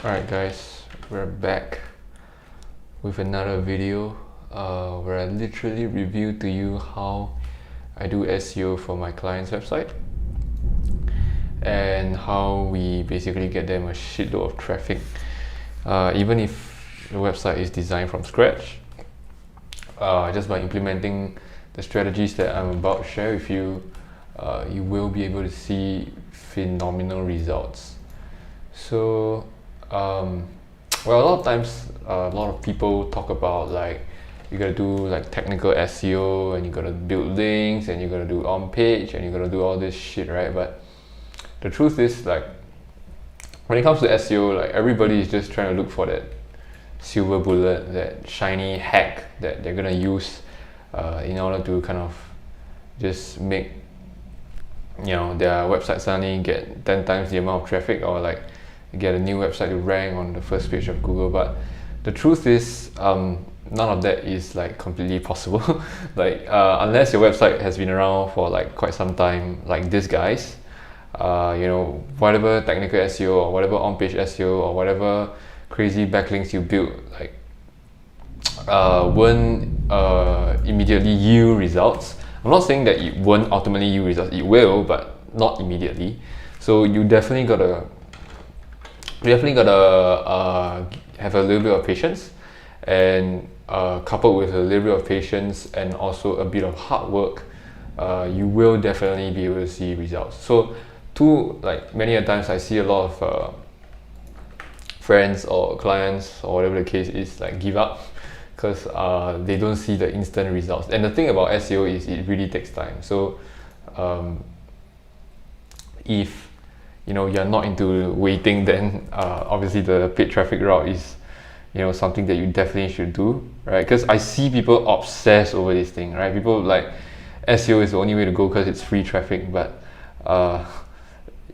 Alright guys, we're back with another video where I literally review to you how I do SEO for my client's website and how we basically get them a shitload of traffic even if the website is designed from scratch, just by implementing the strategies that I'm about to share with you, you will be able to see phenomenal results. So well, a lot of times a lot of people talk about like you gotta do like technical SEO and you gotta build links and you gotta do on page and you gotta do all this shit, right? But the truth is, like, when it comes to SEO, like, everybody is just trying to look for that silver bullet, that shiny hack that they're gonna use in order to kind of just make, you know, their website suddenly get 10 times the amount of traffic, or like get a new website to rank on the first page of Google. But the truth is, none of that is like completely possible. Like unless your website has been around for like quite some time, like these guys, you know, whatever technical SEO or whatever on-page SEO or whatever crazy backlinks you build, like won't immediately yield results. I'm not saying that it won't ultimately yield results. It will, but not immediately. So you definitely gotta have a little bit of patience, and coupled with a little bit of patience and also a bit of hard work, you will definitely be able to see results. So like many a times I see a lot of friends or clients or whatever the case is, like, give up because they don't see the instant results. And the thing about SEO is it really takes time. So if you know you're not into waiting, then obviously the paid traffic route is, you know, something that you definitely should do, right? Because I see people obsess over this thing, right? People like SEO is the only way to go because it's free traffic, but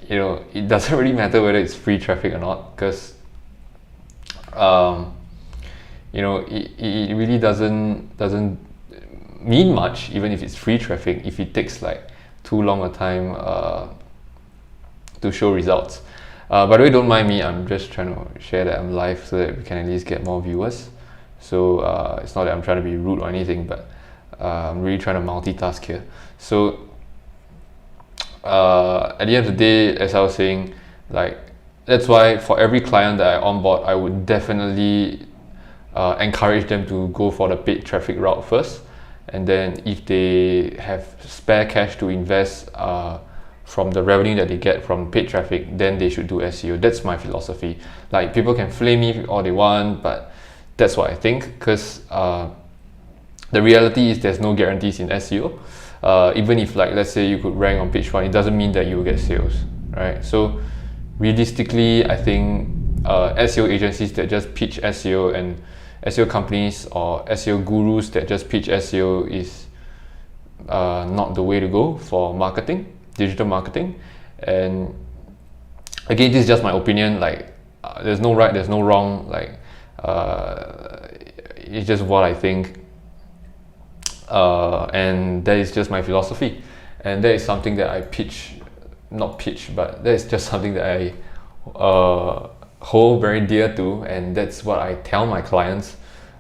you know, it doesn't really matter whether it's free traffic or not, because you know, it really doesn't mean much even if it's free traffic if it takes like too long a time to show results. By the way, don't mind me, I'm just trying to share that I'm live so that we can at least get more viewers. So it's not that I'm trying to be rude or anything, but I'm really trying to multitask here. So at the end of the day, as I was saying, like, that's why for every client that I onboard, I would definitely encourage them to go for the paid traffic route first, and then if they have spare cash to invest from the revenue that they get from paid traffic, then they should do SEO. That's my philosophy. Like, people can flame me all they want, but that's what I think, because the reality is there's no guarantees in SEO. Even if, like, let's say you could rank on page 1, it doesn't mean that you will get sales, right? So realistically, I think SEO agencies that just pitch SEO and SEO companies or SEO gurus that just pitch SEO is not the way to go for marketing, digital marketing. And again, this is just my opinion. Like, there's no right, there's no wrong. Like, it's just what I think, and that is just my philosophy, and that is something that I but that is just something that I hold very dear to, and that's what I tell my clients.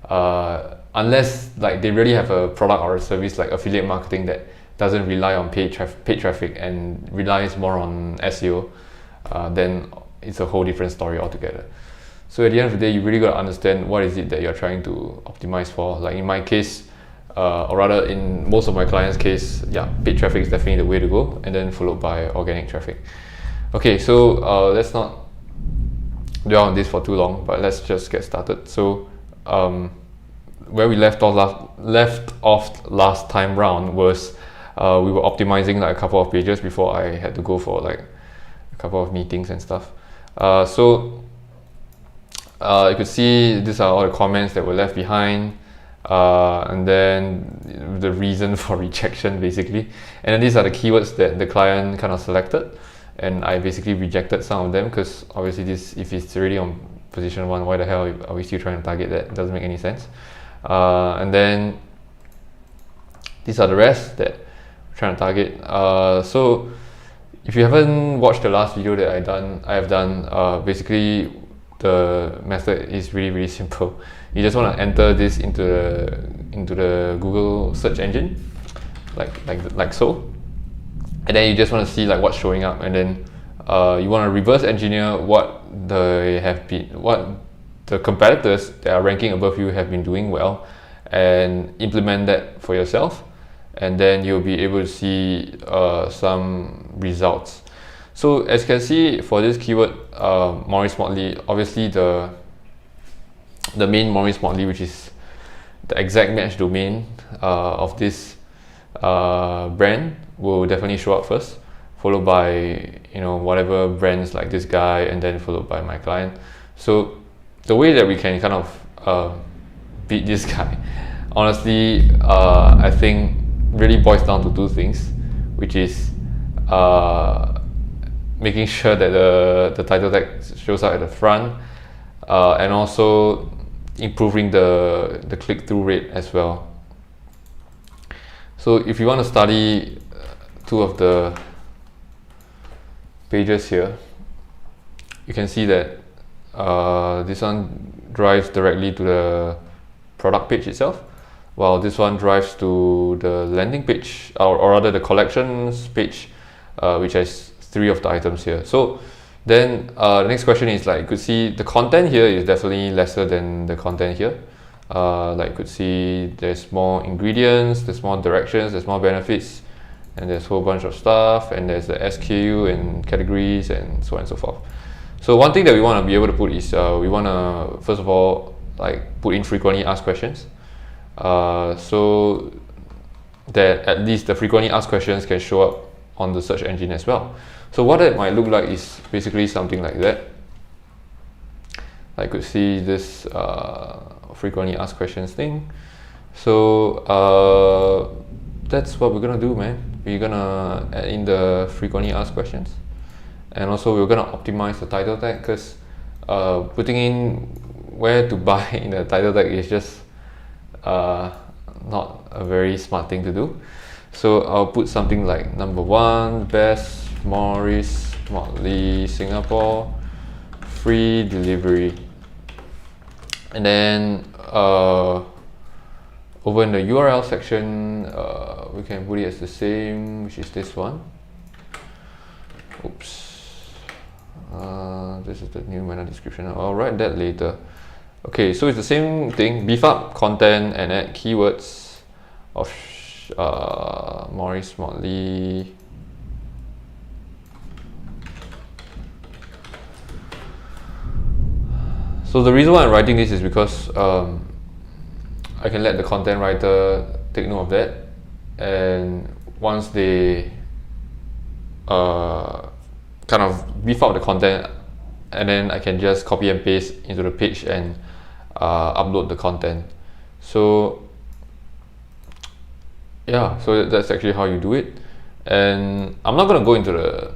Unless like they really have a product or a service like affiliate marketing that doesn't rely on paid traffic and relies more on SEO, then it's a whole different story altogether. So at the end of the day, you really got to understand what is it that you're trying to optimize for. Like in my case, or rather in most of my clients' case, yeah, paid traffic is definitely the way to go, and then followed by organic traffic. Okay, so let's not dwell on this for too long, but let's just get started. So where we left off last time round was we were optimizing like a couple of pages before I had to go for like a couple of meetings and stuff. So you could see these are all the comments that were left behind, and then the reason for rejection basically, and then these are the keywords that the client kind of selected, and I basically rejected some of them because obviously this, if it's already on position 1, why the hell are we still trying to target that? It doesn't make any sense. And then these are the rest that we're trying to target. So if you haven't watched the last video that I have done, basically the method is really simple. You just want to enter this into the Google search engine, like so, and then you just want to see like what's showing up, and then you want to reverse engineer what the competitors that are ranking above you have been doing well, and implement that for yourself, and then you'll be able to see some results. So as you can see, for this keyword, Maurice Motley, obviously the main Maurice Motley, which is the exact match domain of this brand, will definitely show up first, followed by whatever brands like this guy, and then followed by my client. So the way that we can kind of beat this guy, honestly, I think really boils down to two things, which is making sure that the title tag shows up at the front, and also improving the click-through rate as well. So if you want to study two of the pages here, you can see that this one drives directly to the product page itself, while this one drives to the landing page, or rather the collections page, which has 3 of the items here. So then the next question is, like, you could see the content here is definitely lesser than the content here. Like you could see there's more ingredients, there's more directions, there's more benefits, and there's a whole bunch of stuff, and there's the SKU and categories and so on and so forth. So one thing that we want to be able to put is we want to first of all like put in frequently asked questions, so that at least the frequently asked questions can show up on the search engine as well. So what it might look like is basically something like that. I could see this frequently asked questions thing. So that's what we're gonna do, man. We're gonna add in the frequently asked questions, and also we're gonna optimize the title tag, because putting in where to buy in the title tag is just not a very smart thing to do. So I'll put something like number 1, best Maurice Motley Singapore, free delivery, and then over in the URL section, we can put it as the same, which is this one. Oops, this is the new meta description. I'll write that later. Okay, so it's the same thing. Beef up content and add keywords of Maurice Motley. So the reason why I'm writing this is because I can let the content writer take note of that, and once they kind of beef up the content, and then I can just copy and paste into the page and upload the content. So yeah, so that's actually how you do it. And I'm not going to go into the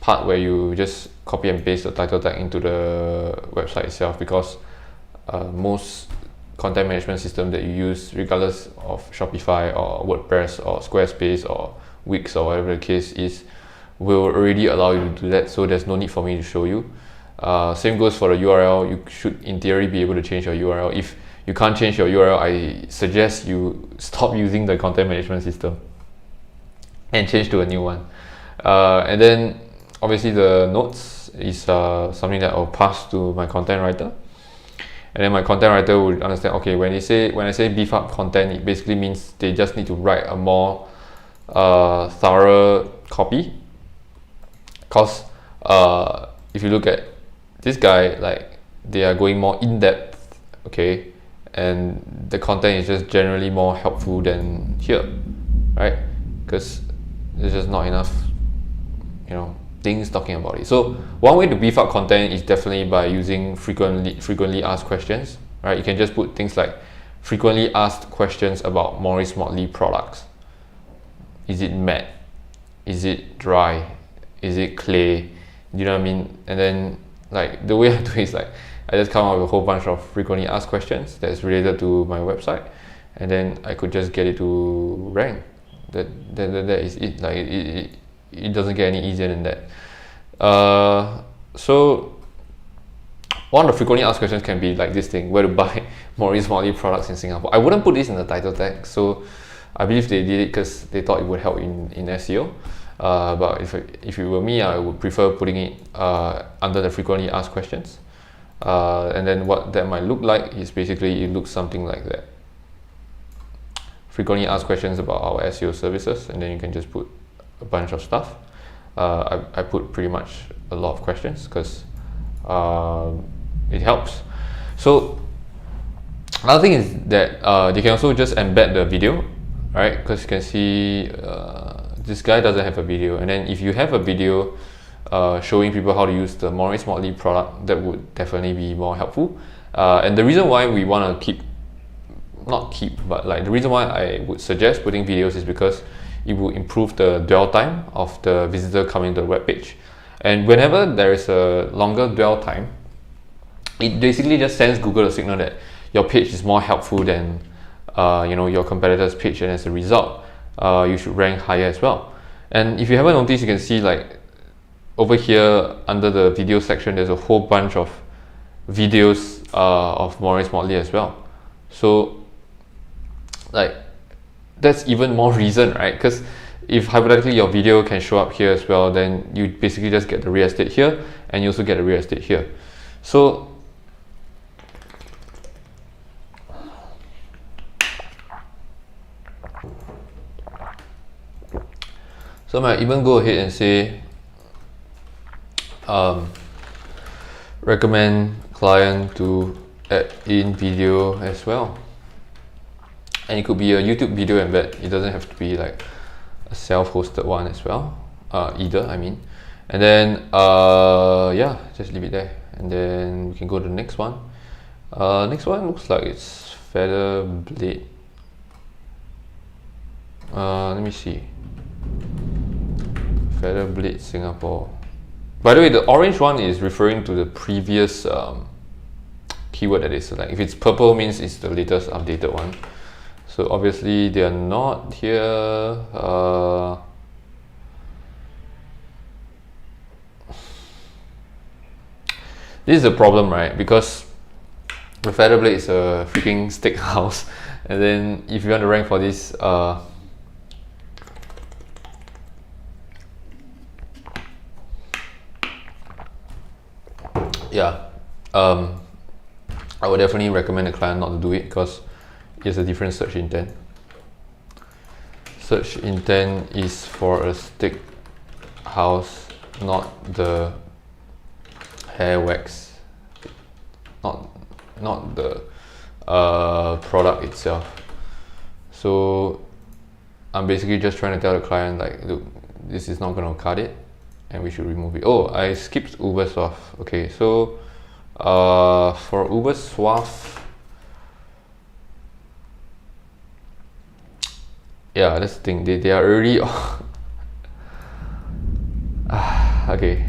part where you just copy and paste the title tag into the website itself, because most content management system that you use, regardless of Shopify or WordPress or Squarespace or Wix or whatever the case is, will already allow you to do that, so there's no need for me to show you. Same goes for the URL. You should in theory be able to change your URL. If you can't change your URL, I suggest you stop using the content management system and change to a new one. And then obviously the notes is something that I'll pass to my content writer, and then my content writer will understand, okay, when I say beef up content, it basically means they just need to write a more thorough copy, because if you look at this guy, like, they are going more in depth, okay, and the content is just generally more helpful than here, right? Because there's just not enough, things talking about it. So one way to beef up content is definitely by using frequently asked questions, right? You can just put things like frequently asked questions about Maurice Motley products. Is it matte? Is it dry? Is it clay? You know what I mean? And then, like, the way I do it is, like, I just come up with a whole bunch of frequently asked questions that's related to my website, and then I could just get it to rank. That is it. Like, it doesn't get any easier than that. So one of the frequently asked questions can be like this thing: where to buy Maurice Motley products in Singapore. I wouldn't put this in the title tag, so I believe they did it because they thought it would help in SEO. But if it were me, I would prefer putting it under the frequently asked questions. And then what that might look like is basically it looks something like that. Frequently asked questions about our SEO services, and then you can just put a bunch of stuff. I put pretty much a lot of questions because it helps. So another thing is that they can also just embed the video, right? Because you can see this guy doesn't have a video, and then if you have a video showing people how to use the Maurice Motley product, that would definitely be more helpful. And the reason why we want to the reason why I would suggest putting videos is because it will improve the dwell time of the visitor coming to the web page. And whenever there is a longer dwell time, it basically just sends Google a signal that your page is more helpful than your competitor's page, and as a result, you should rank higher as well. And if you haven't noticed, you can see like over here under the video section, there's a whole bunch of videos of Maurice Motley as well. So like that's even more reason, right? Because if hypothetically your video can show up here as well, then you basically just get the real estate here, and you also get the real estate here. So I might even go ahead and say recommend client to add in video as well. And it could be a YouTube video embed. It doesn't have to be like a self-hosted one as well, either, I mean. And then yeah, just leave it there, and then we can go to the next one. Next one looks like it's Feather Blade. Let me see. Feather Blade Singapore. By the way, the orange one is referring to the previous keyword that they select. If it's purple, means it's the latest updated one. So obviously they are not here. This is a problem, right? Because the Feather Blade is a freaking steakhouse, and then if you want to rank for this, yeah, I would definitely recommend the client not to do it because it's a different search intent. Search intent is for a steak house, not the hair wax, not the product itself. So I'm basically just trying to tell the client like, look, this is not going to cut it, and we should remove it. Oh, I skipped Uber Suave. Okay, so for Uber Suave, yeah, that's the thing. They are already okay.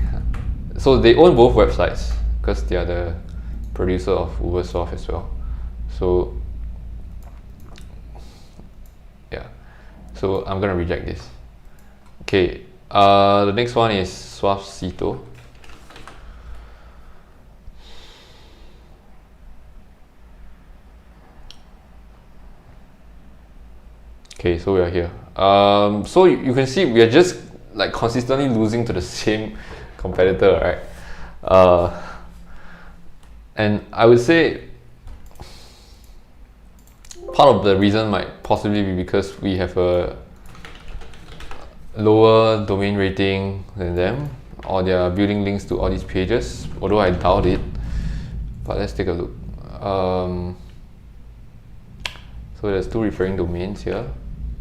So they own both websites because they are the producer of Uber Suave as well. So yeah, so I'm gonna reject this. Okay, the next one is Suavecito. Okay, so we are here. So you can see we are just like consistently losing to the same competitor, right? And I would say part of the reason might possibly be because we have a lower domain rating than them, or they are building links to all these pages, although I doubt it. But let's take a look. So there's two referring domains here,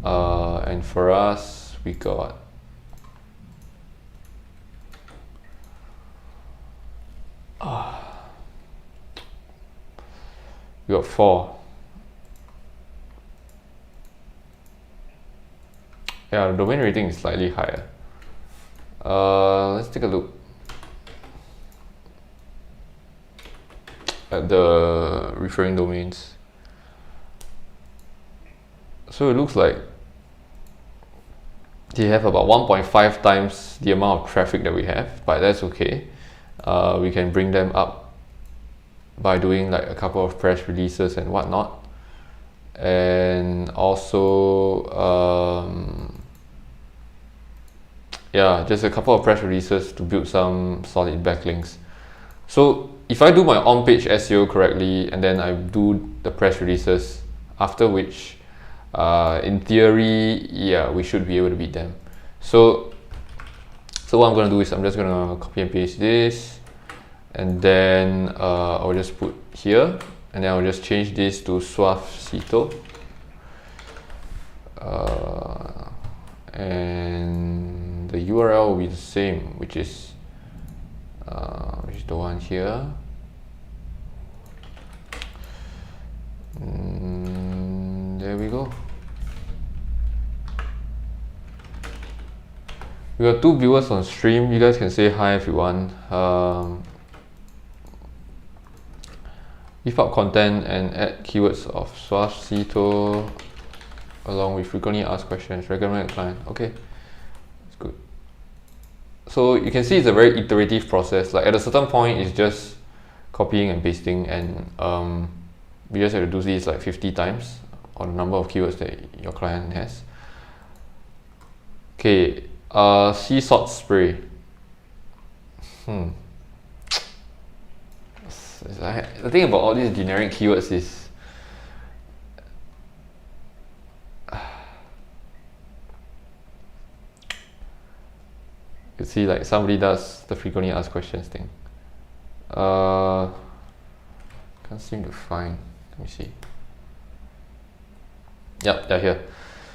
and for us we got we got 4. Yeah, the domain rating is slightly higher. Let's take a look at the referring domains. So it looks like they have about 1.5 times the amount of traffic that we have, but that's okay. We can bring them up by doing like a couple of press releases and whatnot, and also yeah, just a couple of press releases to build some solid backlinks. So if I do my on-page SEO correctly and then I do the press releases, after which in theory, yeah, we should be able to beat them. So what I'm going to do is I'm just going to copy and paste this, and then I'll just put here, and then I'll just change this to Suavecito, and the URL will be the same, which is the one here. There we go. We got 2 viewers on stream. You guys can say hi if you want. Beef up content and add keywords of Suavecito along with frequently asked questions. Recommend a client. Okay, it's good. So you can see it's a very iterative process. Like at a certain point, it's just copying and pasting, and you just have to do this like 50 times on the number of keywords that your client has. Okay, sea salt spray. The thing about all these generic keywords is you see, like somebody does the frequently asked questions thing. Can't seem to find. Let me see. Yep, they're here.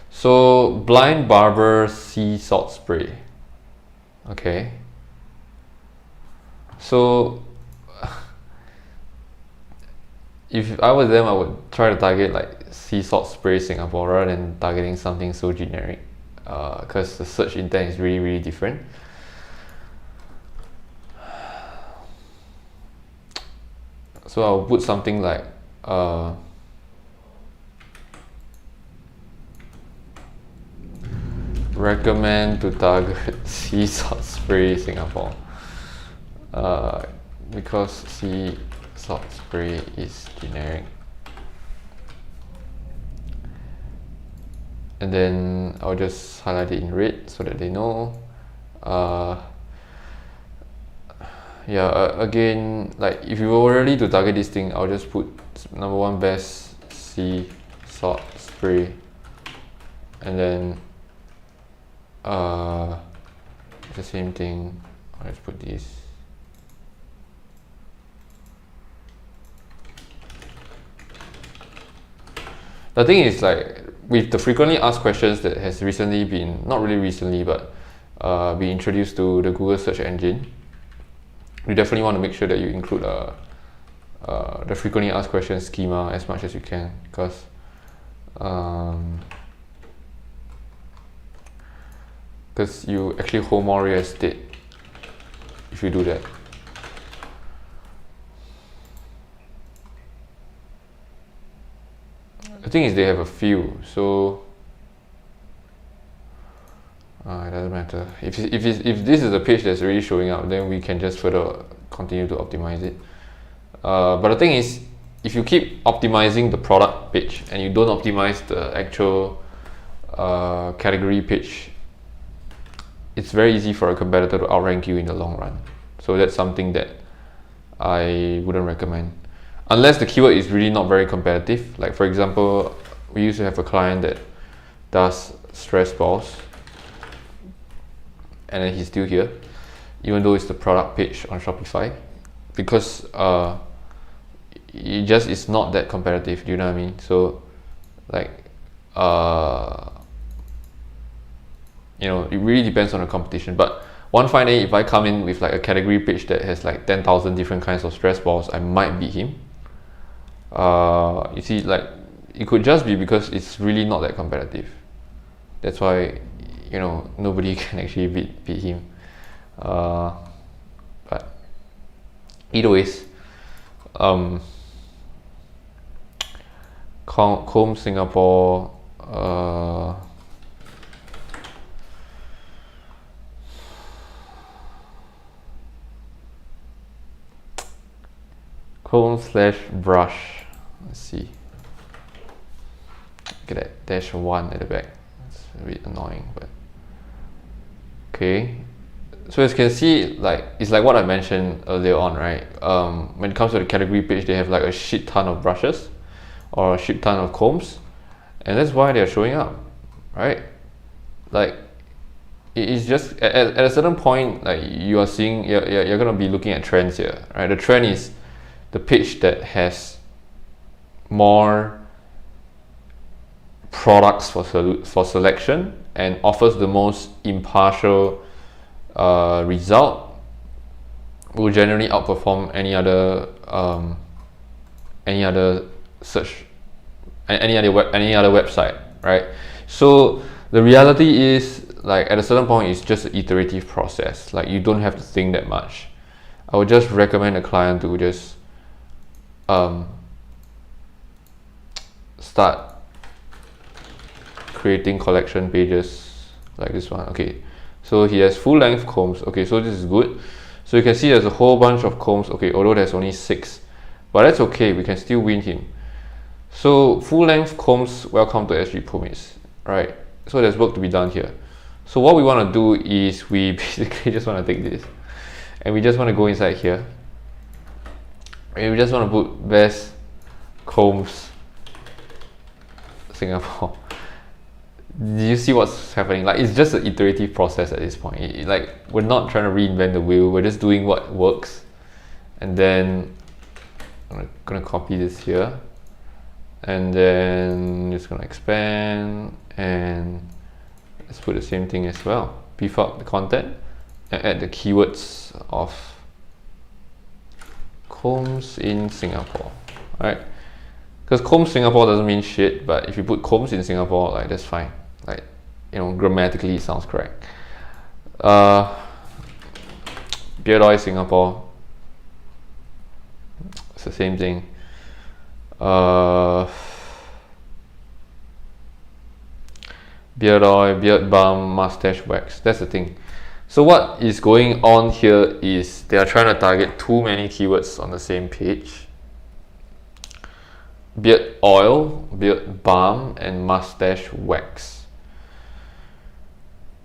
So blind barber sea salt spray. Okay. So if I was them, I would try to target like sea salt spray Singapore rather than targeting something so generic, because the search intent is really, really different. So I'll put something like recommend to target sea salt spray Singapore, because sea salt spray is generic. And then I'll just highlight it in red so that they know. Again, like if you were really to target this thing, I'll just put number 1 best sea salt spray, and then the same thing. I'll just put this. The thing is, like with the frequently asked questions that has recently been, not really recently, but been introduced to the Google search engine, you definitely want to make sure that you include the frequently asked questions schema as much as you can, because you actually hold more real estate if you do that. The thing is, they have a few, so it doesn't matter. If this is a page that's already showing up, then we can just further continue to optimize it. But the thing is, if you keep optimizing the product page and you don't optimize the actual category page, it's very easy for a competitor to outrank you in the long run. So that's something that I wouldn't recommend, unless the keyword is really not very competitive. Like for example, we used to have a client that does stress balls, and then he's still here, even though it's the product page on Shopify, because it just is not that competitive. Do you know what I mean? So like it really depends on the competition. But one fine day, if I come in with like a category page that has like 10,000 different kinds of stress balls, I might beat him. You see, like it could just be because it's really not that competitive. That's why nobody can actually beat him. But either ways, Comb Singapore, comb/brush. Let's see. Look at that -1 at the back. It's a bit annoying, but okay. So as you can see, like it's like what I mentioned earlier on, right? When it comes to the category page, they have like a shit ton of brushes or a shit ton of combs, and that's why they're showing up, right? Like it's just at a certain point, like you are seeing, you're gonna be looking at trends here, right? The trend is the page that has more products for selection and offers the most impartial result will generally outperform any other search, any other website, right? So the reality is, like at a certain point, it's just an iterative process. Like you don't have to think that much. I would just recommend a client to just start creating collection pages like this one. Okay, so he has full length combs. Okay, so this is good. So you can see there's a whole bunch of combs. Okay, although there's only 6, but that's okay, we can still win him. So full length combs, welcome to SG Promise, right? So there's work to be done here. So what we want to do is we basically just want to take this and we just want to go inside here and we just want to put best combs Singapore. Do you see what's happening? Like it's just an iterative process at this point. Like we're not trying to reinvent the wheel, we're just doing what works. And then I'm gonna copy this here and then just gonna expand and let's put the same thing as well. Beef up the content and add the keywords of combs in Singapore, right? Because combs Singapore doesn't mean shit, but if you put combs in Singapore, like that's fine. Like, you know, grammatically it sounds correct. Beard oil Singapore, it's the same thing. Beard oil, beard balm, mustache wax, that's the thing. So what is going on here is they are trying to target too many keywords on the same page. Beard oil, beard balm, and mustache wax.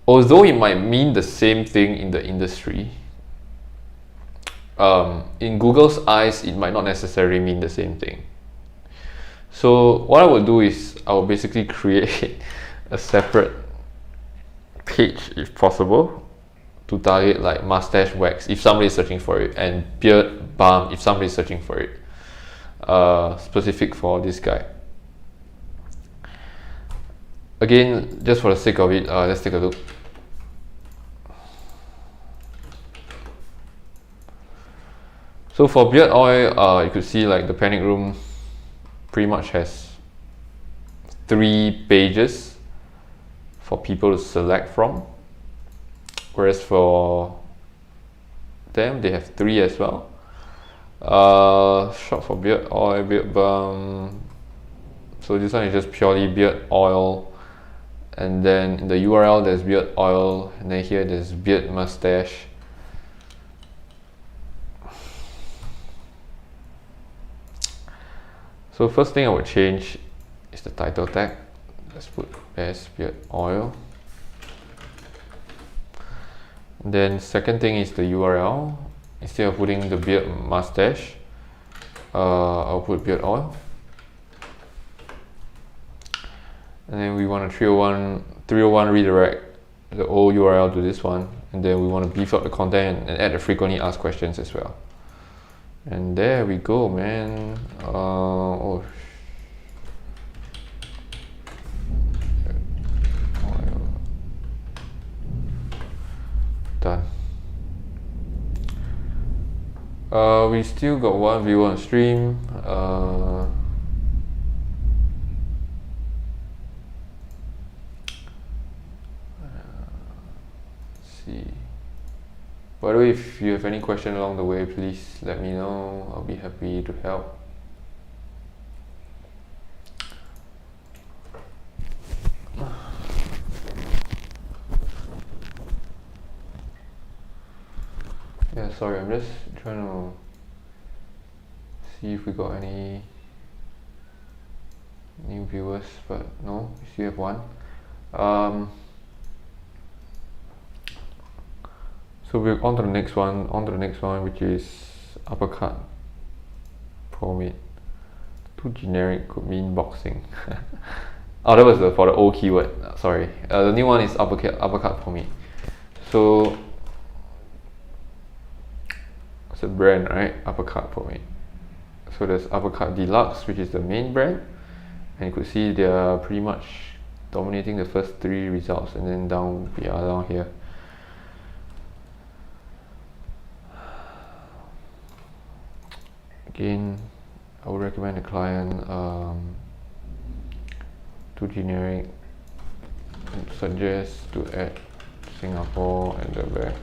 Although it might mean the same thing in the industry, in Google's eyes, it might not necessarily mean the same thing. So what I will do is I will basically create a separate page, if possible, to target like mustache wax if somebody is searching for it, and beard balm if somebody is searching for it. Specific for this guy. Again, just for the sake of it, let's take a look. So for beard oil, you could see like the panic room pretty much has 3 pages for people to select from, whereas for them they have 3 as well. Shop for beard oil, beard balm. So this one is just purely beard oil, and then in the URL there's beard oil, and then here there's beard mustache. So first thing I would change is the title tag. Let's put best beard oil. Then second thing is the URL. Instead of putting the beard mustache, I'll put beard oil. And then we want a 301 redirect the old URL to this one. And then we want to beef up the content and add the frequently asked questions as well. And there we go, man. Done. We still got 1 viewer on stream. Let's see. By the way, if you have any question along the way, please let me know. I'll be happy to help. Yeah, sorry, I'm just trying to see if we got any new viewers, but no, we still have one. So we're on to the next one, which is uppercut pomade. Too generic, could mean boxing. Oh, that was for the old keyword. Sorry. The new one is uppercut pomade. So it's a brand, right? Uppercut pomade. So there's Uppercut Deluxe, which is the main brand, and you could see they are pretty much dominating the first 3 results, and then down here. Again, I would recommend the client too generic, suggest to add Singapore at the back.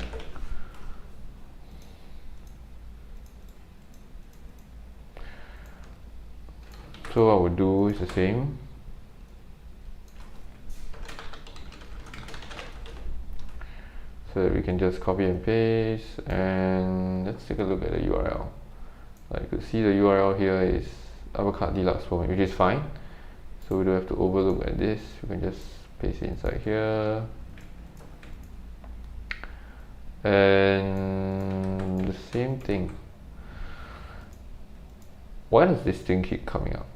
So what I would do is the same. So that we can just copy and paste, and let's take a look at the URL. Like you could see the URL here is Uppercut Deluxe Pomade, which is fine. So we don't have to overlook at this. We can just paste it inside here. And the same thing. Why does this thing keep coming up?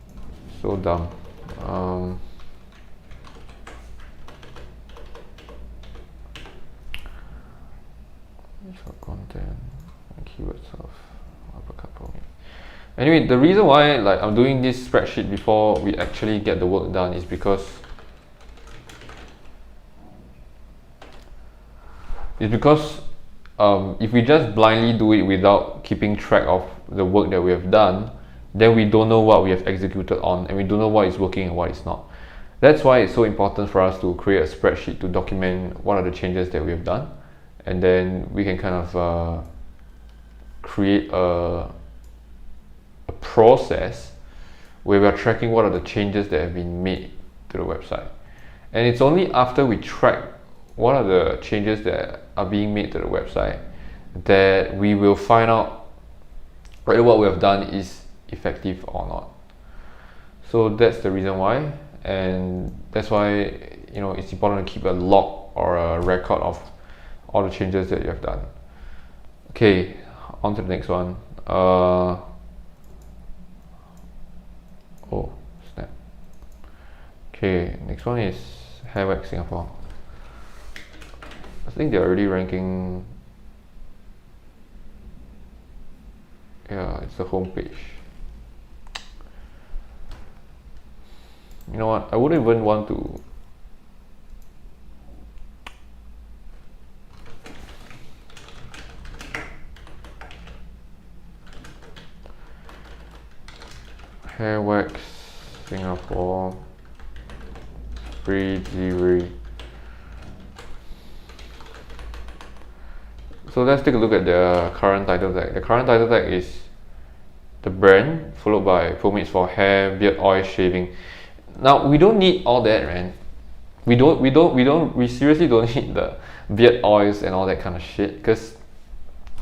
So dumb. For content and keywords of uppercut pomade. Anyway, the reason why I'm doing this spreadsheet before we actually get the work done is because if we just blindly do it without keeping track of the work that we have done, then we don't know what we have executed on, and we don't know what is working and what is not. That's why it's so important for us to create a spreadsheet to document what are the changes that we have done, and then we can kind of create a process where we are tracking what are the changes that have been made to the website. And it's only after we track what are the changes that are being made to the website that we will find out whether what we have done is effective or not. So that's the reason why, and that's why it's important to keep a log or a record of all the changes that you have done. Okay, on to the next one. Oh snap. Okay, next one is Hairwax Singapore. I think they're already ranking. Yeah, it's the homepage. You know what? I wouldn't even want to. Hairwax Singapore free delivery. So let's take a look at the current title tag. The current title tag is the brand followed by pomades for hair, beard oil, shaving. Now we don't need all that, man. We seriously don't need the beard oils and all that kind of shit, because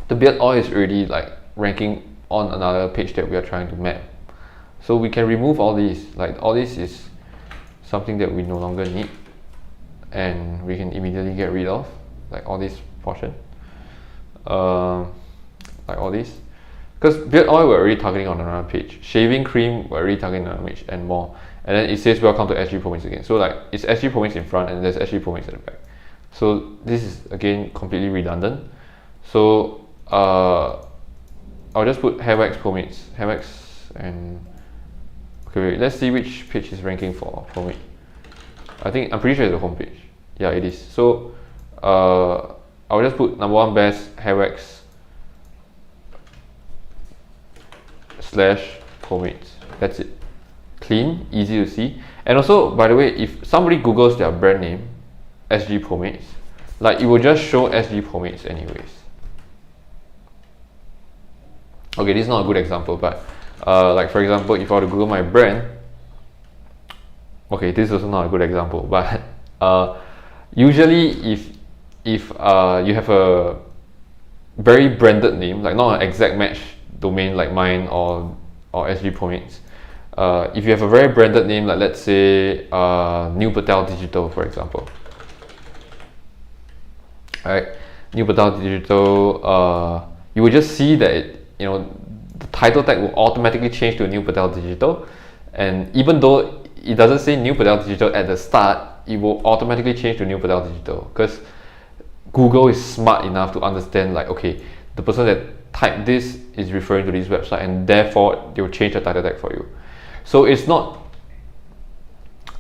the beard oil is already ranking on another page that we are trying to map. So we can remove all these. All this is something that we no longer need, and we can immediately get rid of, all this portion, all this, because beard oil we're already targeting on another page, shaving cream we're already targeting on another page, and more. And then it says welcome to SG Pomades again. So it's SG Pomades in front and there's SG Pomades at the back. So this is again completely redundant. So I'll just put Hairwax Pomades, Hairwax, and okay, wait, let's see which page is ranking for pomade. I'm pretty sure it's the home page. Yeah, it is. So I'll just put number 1 best Hairwax / pomades. That's it. Clean, easy to see. And also, by the way, if somebody Googles their brand name, SG Pomades, it will just show SG Pomades anyways. Okay, this is not a good example, but for example, if I were to Google my brand, okay, this is also not a good example, but usually if you have a very branded name, not an exact match domain like mine, or or SG permits. If you have a very branded name, like let's say New Patel Digital, for example. Alright, New Patel Digital, you will just see that the title tag will automatically change to New Patel Digital, and even though it doesn't say New Patel Digital at the start, it will automatically change to New Patel Digital, because Google is smart enough to understand, like, okay, the person that typed this is referring to this website, and therefore they will change the title tag for you. So it's not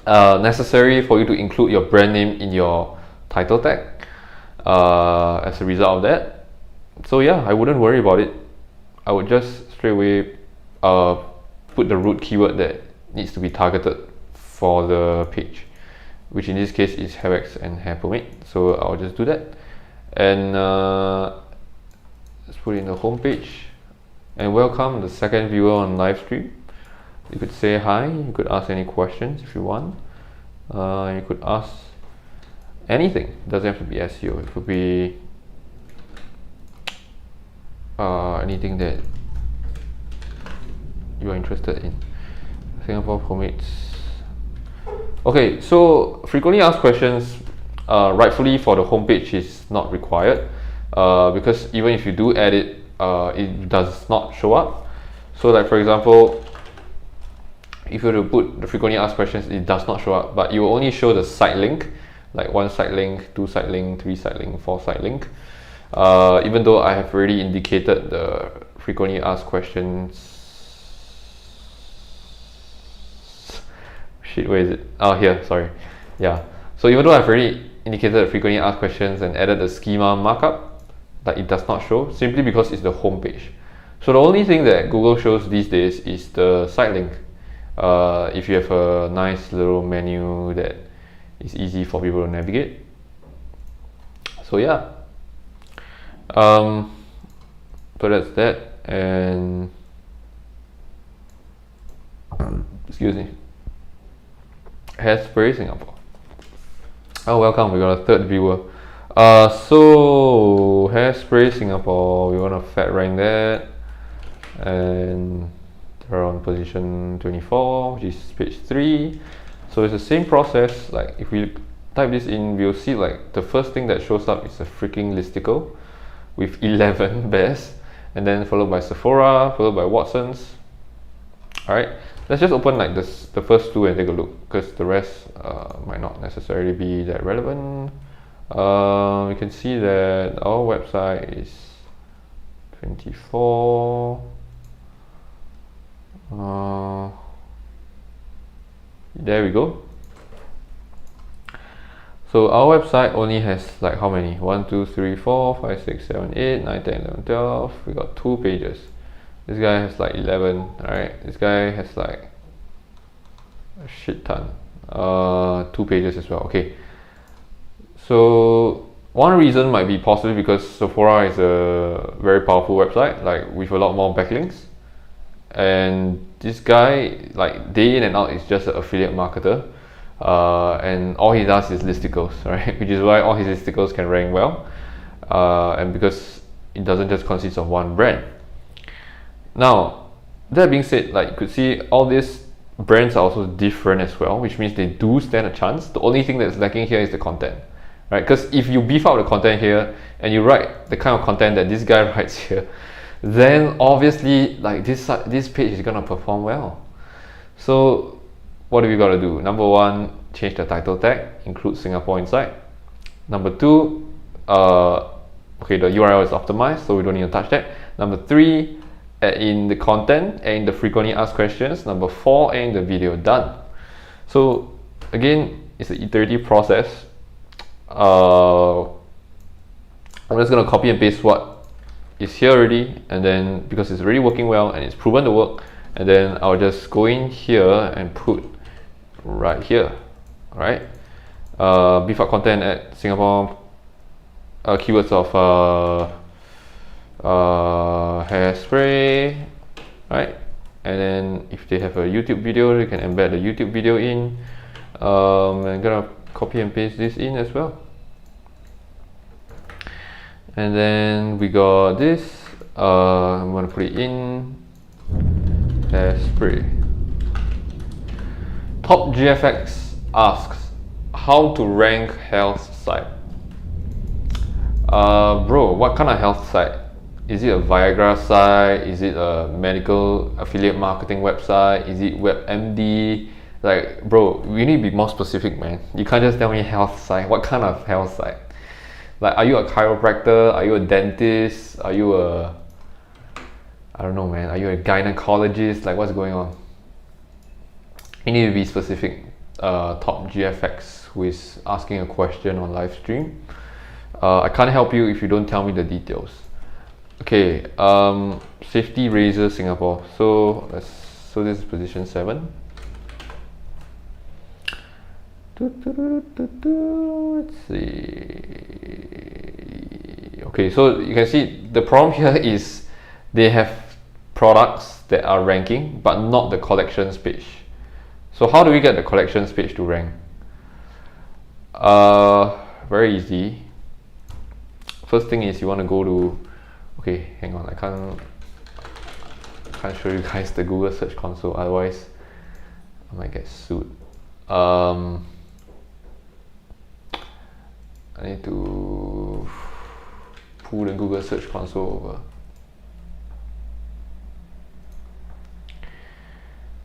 necessary for you to include your brand name in your title tag as a result of that. So yeah, I wouldn't worry about it. I would just straight away put the root keyword that needs to be targeted for the page, which in this case is hair wax and hair pomade. So I'll just do that, and let's put it in the home page. And welcome the second viewer on live stream. You could say hi, you could ask any questions if you want. You could ask anything. It doesn't have to be SEO. It could be anything that you are interested in. Singapore pomades. Okay, so frequently asked questions, rightfully for the homepage, is not required, because even if you do add it, it does not show up. So like for example, if you were to put the frequently asked questions, it does not show up, but it will only show the site link, like 1 site link, 2 site link, 3 site link, 4 site link. Even though I have already indicated the frequently asked questions. Shit, where is it? Oh, here, sorry. Yeah. So even though I've already indicated the frequently asked questions and added the schema markup, that it does not show, simply because it's the home page. So the only thing that Google shows these days is the site link. If you have a nice little menu that is easy for people to navigate. So yeah. So that's that, and excuse me. Hairspray Singapore. Oh, welcome, we got a third viewer. So Hairspray Singapore, we want to fat rank that, and they're on position 24, which is page 3. So it's the same process. Like if we type this in, we'll see like the first thing that shows up is a freaking listicle with 11 bears, and then followed by Sephora, followed by Watson's. Alright, let's just open like this, the first 2, and take a look, because the rest might not necessarily be that relevant. We can see that our website is 24. There we go. So our website only has like how many? 1, 2, 3, 4, 5, 6, 7, 8, 9, 10, 11, 12. We got 2 pages. This guy has like 11. Alright, this guy has like a shit ton. 2 pages as well. Okay. So one reason might be possibly because Sephora is a very powerful website, like with a lot more backlinks. And this guy, like day in and out, is just an affiliate marketer. And all he does is listicles, right? Which is why all his listicles can rank well, and because it doesn't just consist of one brand. Now, that being said, like you could see all these brands are also different as well, which means they do stand a chance. The only thing that's lacking here is the content, right? Because if you beef up the content here and you write the kind of content that this guy writes here, then obviously like this page is gonna perform well. So what do we got to do? Number 1, change the title tag, include Singapore inside. Number 2, okay, the URL is optimized, so we don't need to touch that. Number 3, add in the content, add in the frequently asked questions. Number 4, add in the video. Done. So again, it's an iterative process. I'm just going to copy and paste what is here already, and then because it's already working well and it's proven to work, and then I'll just go in here and put right here. Alright, beef up content at Singapore, keywords of hairspray, right? And then if they have a YouTube video, they can embed the YouTube video in. I'm gonna copy and paste this in as well. And then we got this. I'm gonna put it in. Hairspray. Top GFX asks, how to rank health site? Bro, what kind of health site? Is it a Viagra site? Is it a medical affiliate marketing website? Is it WebMD? Like, bro, we need to be more specific, man. You can't just tell me health site. What kind of health site? Like, are you a chiropractor? Are you a dentist? Are you a, I don't know, man. Are you a gynecologist? Like, what's going on? You need to be specific. Top GFX who is asking a question on live stream. I can't help you if you don't tell me the details. Okay, safety razor Singapore. So this is position 7. Let's see. Okay, so you can see the problem here is they have products that are ranking but not the collections page. So how do we get the collections page to rank? Very easy. First thing is you want to go to, okay, hang on, I can't show you guys the Google Search Console, otherwise I might get sued. I need to pull the Google Search Console over.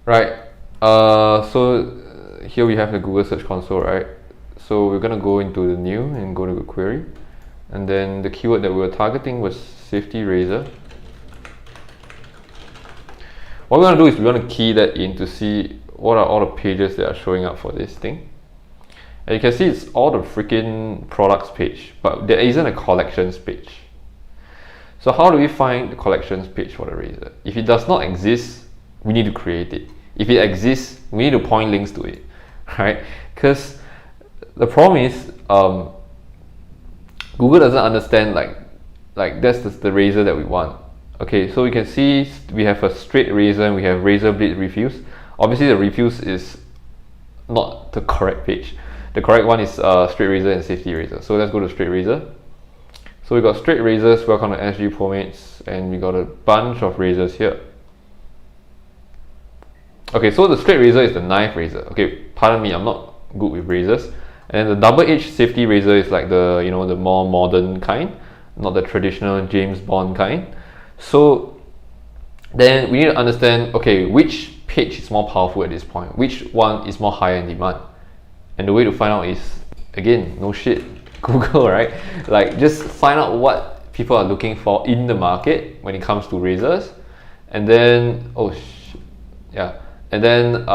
Right, so here we have the Google Search Console, right? So we're gonna go into the new and go to the query. And then the keyword that we were targeting was safety razor. What we're gonna do is we're gonna key that in to see what are all the pages that are showing up for this thing. And you can see it's all the freaking products page, but there isn't a collections page. So how do we find the collections page for the razor? If it does not exist, we need to create it. If it exists, we need to point links to it, right? Because the problem is Google doesn't understand like that's the razor that we want. Okay, so we can see we have a straight razor and we have razor blade reviews. Obviously the reviews is not the correct page. The correct one is straight razor and safety razor. So let's go to straight razor. So we got straight razors, welcome to SG Pomates, and we got a bunch of razors here. Okay, so the straight razor is the knife razor. Okay, pardon me, I'm not good with razors. And the double-edged safety razor is like the, you know, the more modern kind, not the traditional James Bond kind. So then we need to understand, okay, which page is more powerful at this point? Which one is more high in demand? And the way to find out is, again, no shit, Google, right? Like, just find out what people are looking for in the market when it comes to razors. And then, and then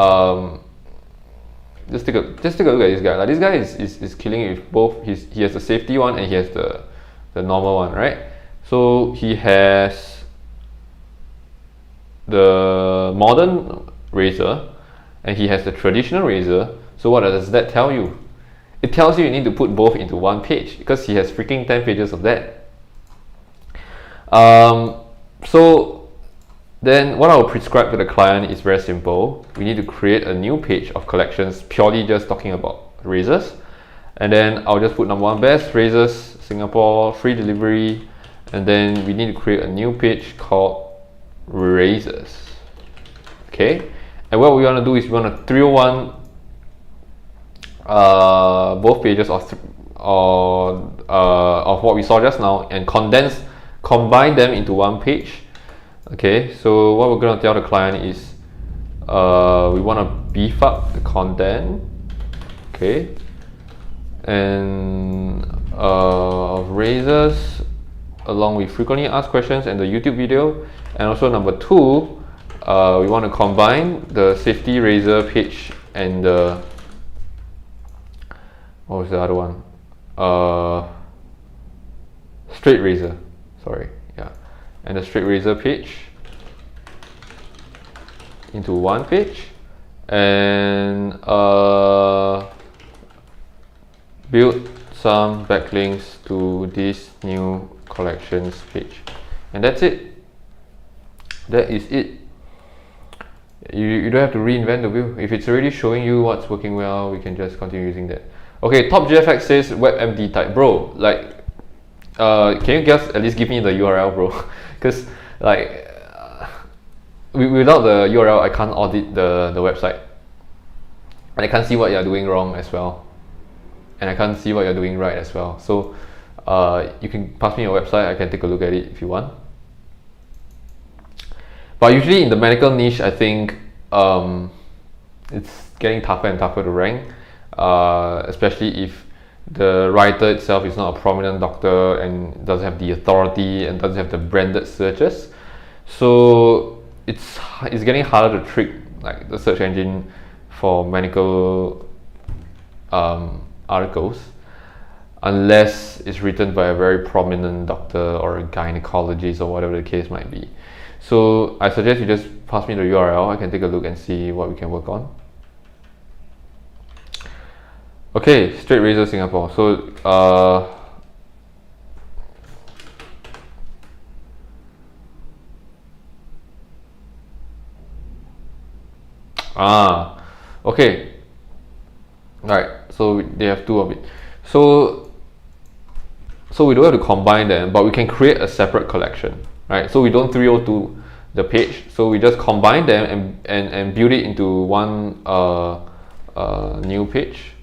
just take a look at this guy. Like, this guy is killing it with both. He has the safety one and he has the normal one, right? So he has the modern razor and he has the traditional razor. So what does that tell you? It tells you need to put both into one page because he has freaking 10 pages of that. So then what I will prescribe to the client is very simple. We need to create a new page of collections purely just talking about razors. And then I'll just put number 1, best razors, Singapore, free delivery. And then we need to create a new page called razors. Okay. And what we want to do is we want to 301 both pages of what we saw just now and combine them into one page. Okay, so what we're going to tell the client is we want to beef up the content, okay, and of razors along with frequently asked questions and the YouTube video. And also number 2, we want to combine the safety razor page and the, what was the other one? Straight razor, sorry, yeah, and the straight razor page into one page, and build some backlinks to this new collections page, and that's it. That is it. You don't have to reinvent the wheel. If it's already showing you what's working well, we can just continue using that. Okay, Top GFX says WebMD type. Bro, like, can you just at least give me the URL, bro? Because, like, without the URL, I can't audit the website. And I can't see what you're doing wrong as well. And I can't see what you're doing right as well. So you can pass me your website, I can take a look at it if you want. But usually in the medical niche, I think it's getting tougher and tougher to rank, especially if the writer itself is not a prominent doctor and doesn't have the authority and doesn't have the branded searches. So it's getting harder to trick like the search engine for medical articles, unless it's written by a very prominent doctor or a gynecologist or whatever the case might be. So I suggest you just pass me the URL, I can take a look and see what we can work on. Okay, Straight Razor Singapore. So okay, right, so they have two of it. So we don't have to combine them, but we can create a separate collection, right? So we don't 302 the page, so we just combine them and build it into one new page,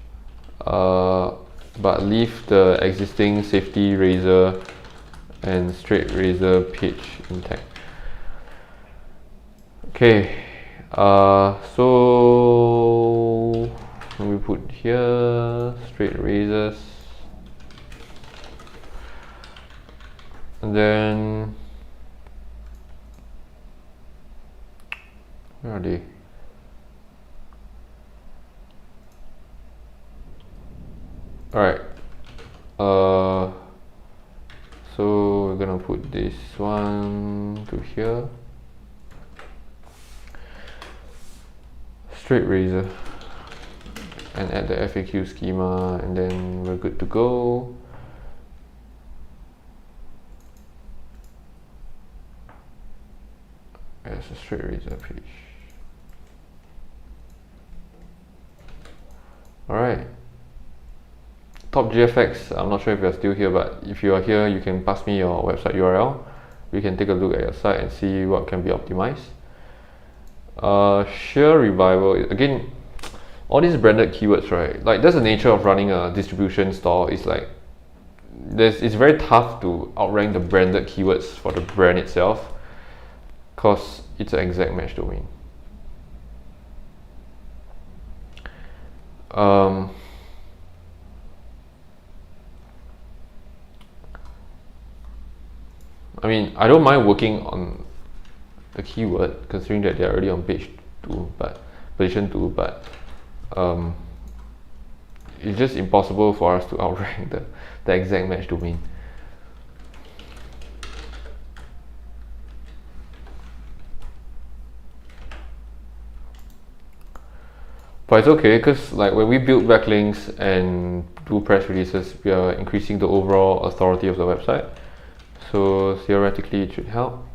but leave the existing safety razor and straight razor page intact. Okay, so we put here straight razors, and then where are they? Alright, so we're gonna put this one to here, straight razor, and add the FAQ schema, and then we're good to go. There's a straight razor page. Alright. Top GFX, I'm not sure if you're still here, but if you are here, you can pass me your website URL. We can take a look at your site and see what can be optimized. Sheer Revival, again, all these branded keywords, right? Like, that's the nature of running a distribution store. It's like, it's very tough to outrank the branded keywords for the brand itself, because it's an exact match domain. I mean, I don't mind working on the keyword, considering that they're already on page 2, but position 2, but it's just impossible for us to outrank the exact match domain. But it's okay, because like when we build backlinks and do press releases, we are increasing the overall authority of the website. So theoretically it should help.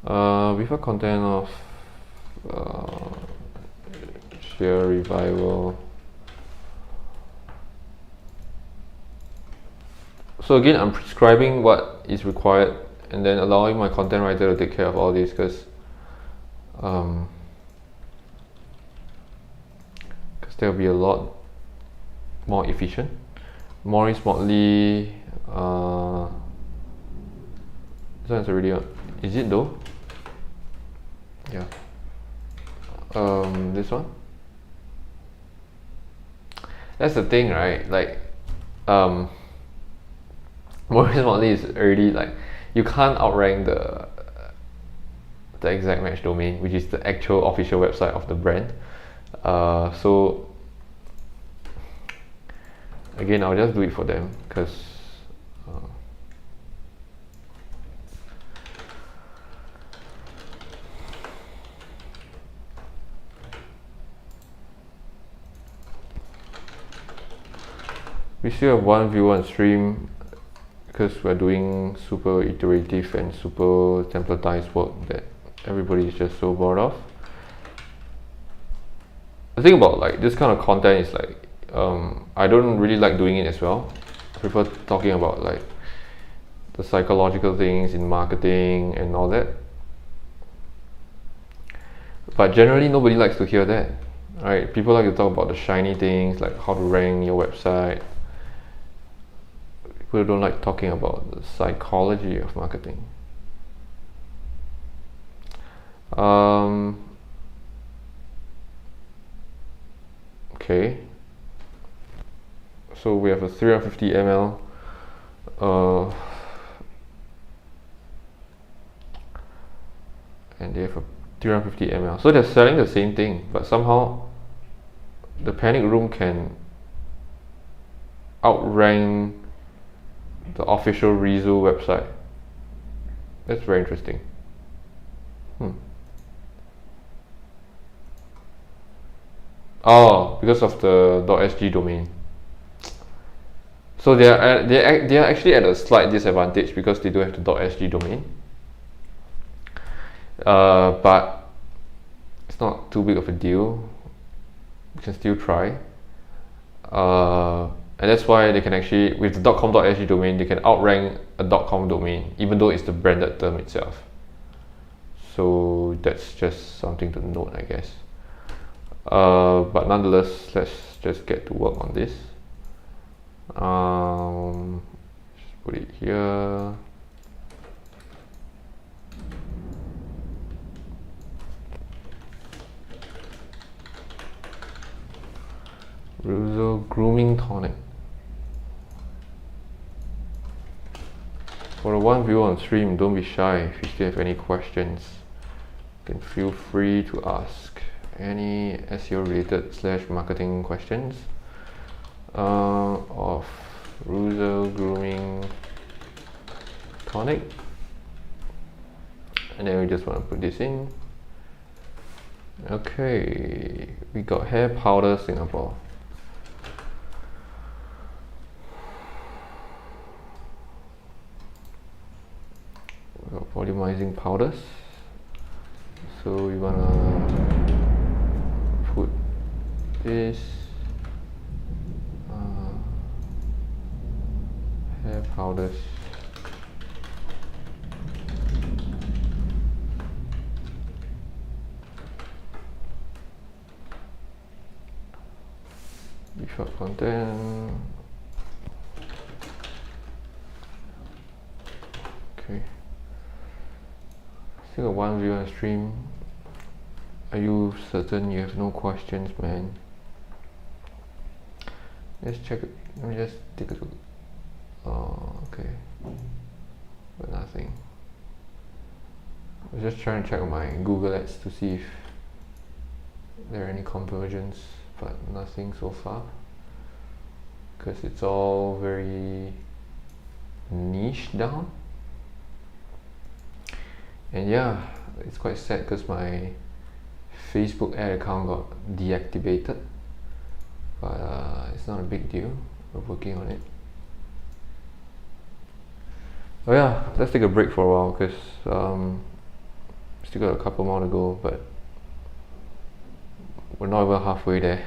Before content of Sheer Revival. So again, I'm prescribing what is required and then allowing my content writer to take care of all this, because they'll be a lot more efficient. Maurice Motley, this one's already on. Is it though? Yeah. This one. That's the thing, right? Like, Maurice Motley is already like, you can't outrank the exact match domain, which is the actual official website of the brand. So again, I'll just do it for them, because we still have one viewer on stream, because we're doing super iterative and super templatized work that everybody is just so bored of. The thing about like this kind of content is like, I don't really like doing it as well. I prefer talking about like the psychological things in marketing and all that. But generally nobody likes to hear that, right? People like to talk about the shiny things, like how to rank your website. People don't like talking about the psychology of marketing. Okay, so we have a 350 ml and they have a 350 ml, so they're selling the same thing, but somehow the panic room can outrank the official Rizzo website. That's very interesting. Oh, because of the .sg domain. So they are actually at a slight disadvantage because they don't have the .sg domain. But it's not too big of a deal. You can still try. And that's why they can actually, with the .com.sg domain, they can outrank a .com domain, even though it's the branded term itself. So that's just something to note, I guess. But nonetheless, let's just get to work on this. Just put it here. Rizzo grooming tonic. For the one viewer on stream, don't be shy. If you still have any questions, you can feel free to ask any SEO related / marketing questions of Rizzo grooming tonic. And then we just want to put this in. Okay, we got hair powder Singapore. We got volumizing powders. So we wanna put this hair powders. Short content. Okay. Still got one view on stream. Are you certain you have no questions, man? Let's check it. Let me just take a look. Oh, okay. But nothing. I was just trying to check on my Google Ads to see if there are any conversions, but nothing so far. Because it's all very niche down. And yeah, it's quite sad because my Facebook ad account got deactivated, but it's not a big deal. We're working on it. Oh yeah, let's take a break for a while because still got a couple more to go, but we're not even halfway there.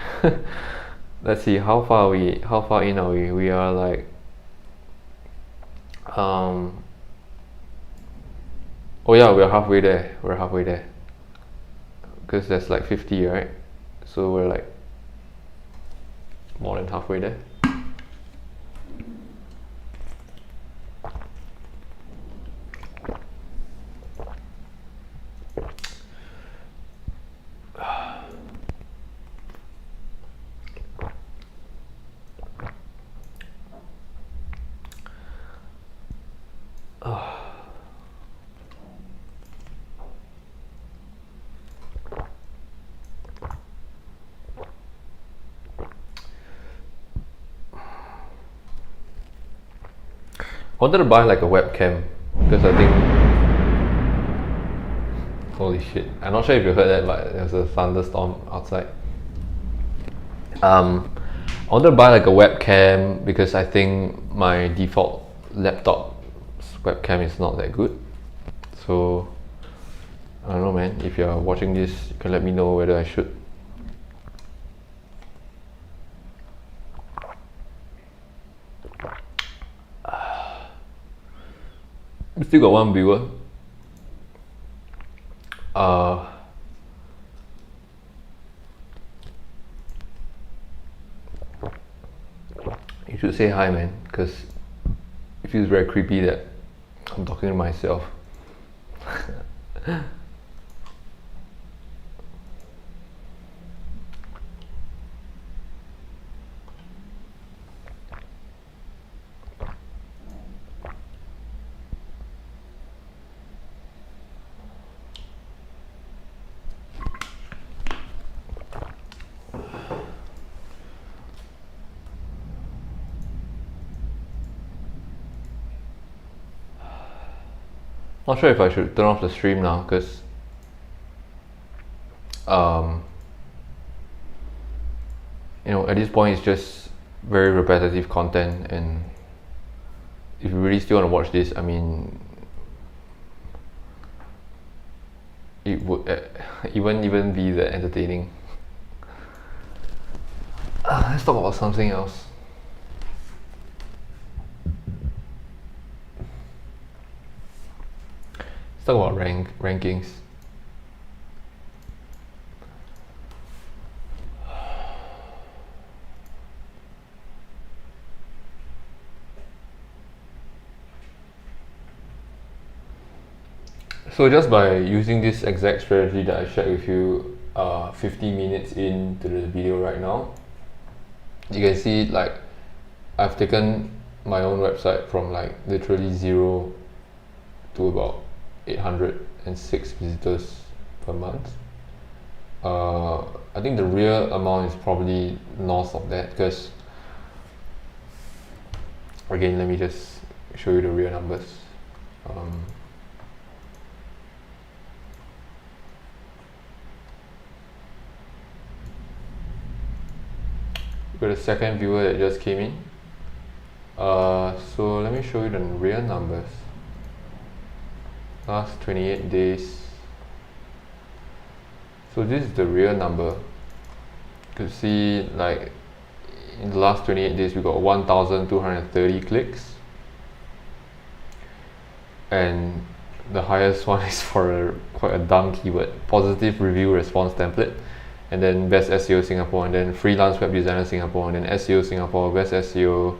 Let's see how far in are we? We are like oh yeah, we're halfway there. Because there's like 50, right? So we're like more than halfway there. I wanted to buy like a webcam because I think, holy shit, I'm not sure if you heard that, but there's a thunderstorm outside. I wanted to buy like a webcam because I think my default laptop's webcam is not that good. So I don't know, man, if you're watching this, you can let me know whether I should. We still got one viewer. should say hi, man, because it feels very creepy that I'm talking to myself. Not sure if I should turn off the stream now, because at this point it's just very repetitive content, and if you really still want to watch this, I mean, it would it wouldn't even be that entertaining. Let's talk about something else. Let's talk about rankings. So just by using this exact strategy that I shared with you 50 minutes into the video right now, you can see like I've taken my own website from like literally 0 to about 806 visitors per month. I think the real amount is probably north of that, because again, let me just show you the real numbers. Got a second viewer that just came in. So let me show you the real numbers. Last 28 days. So this is the real number. You can see like in the last 28 days we got 1,230 clicks, and the highest one is for quite a dumb keyword, positive review response template, and then best SEO Singapore, and then freelance web designer Singapore, and then SEO Singapore, best SEO,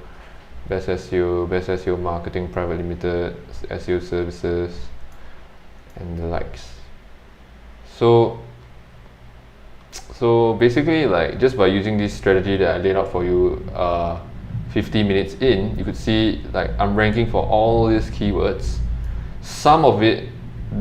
best SEO marketing private limited, SEO Services, and the likes. So basically, like, just by using this strategy that I laid out for you 50 minutes in, you could see like I'm ranking for all these keywords. Some of it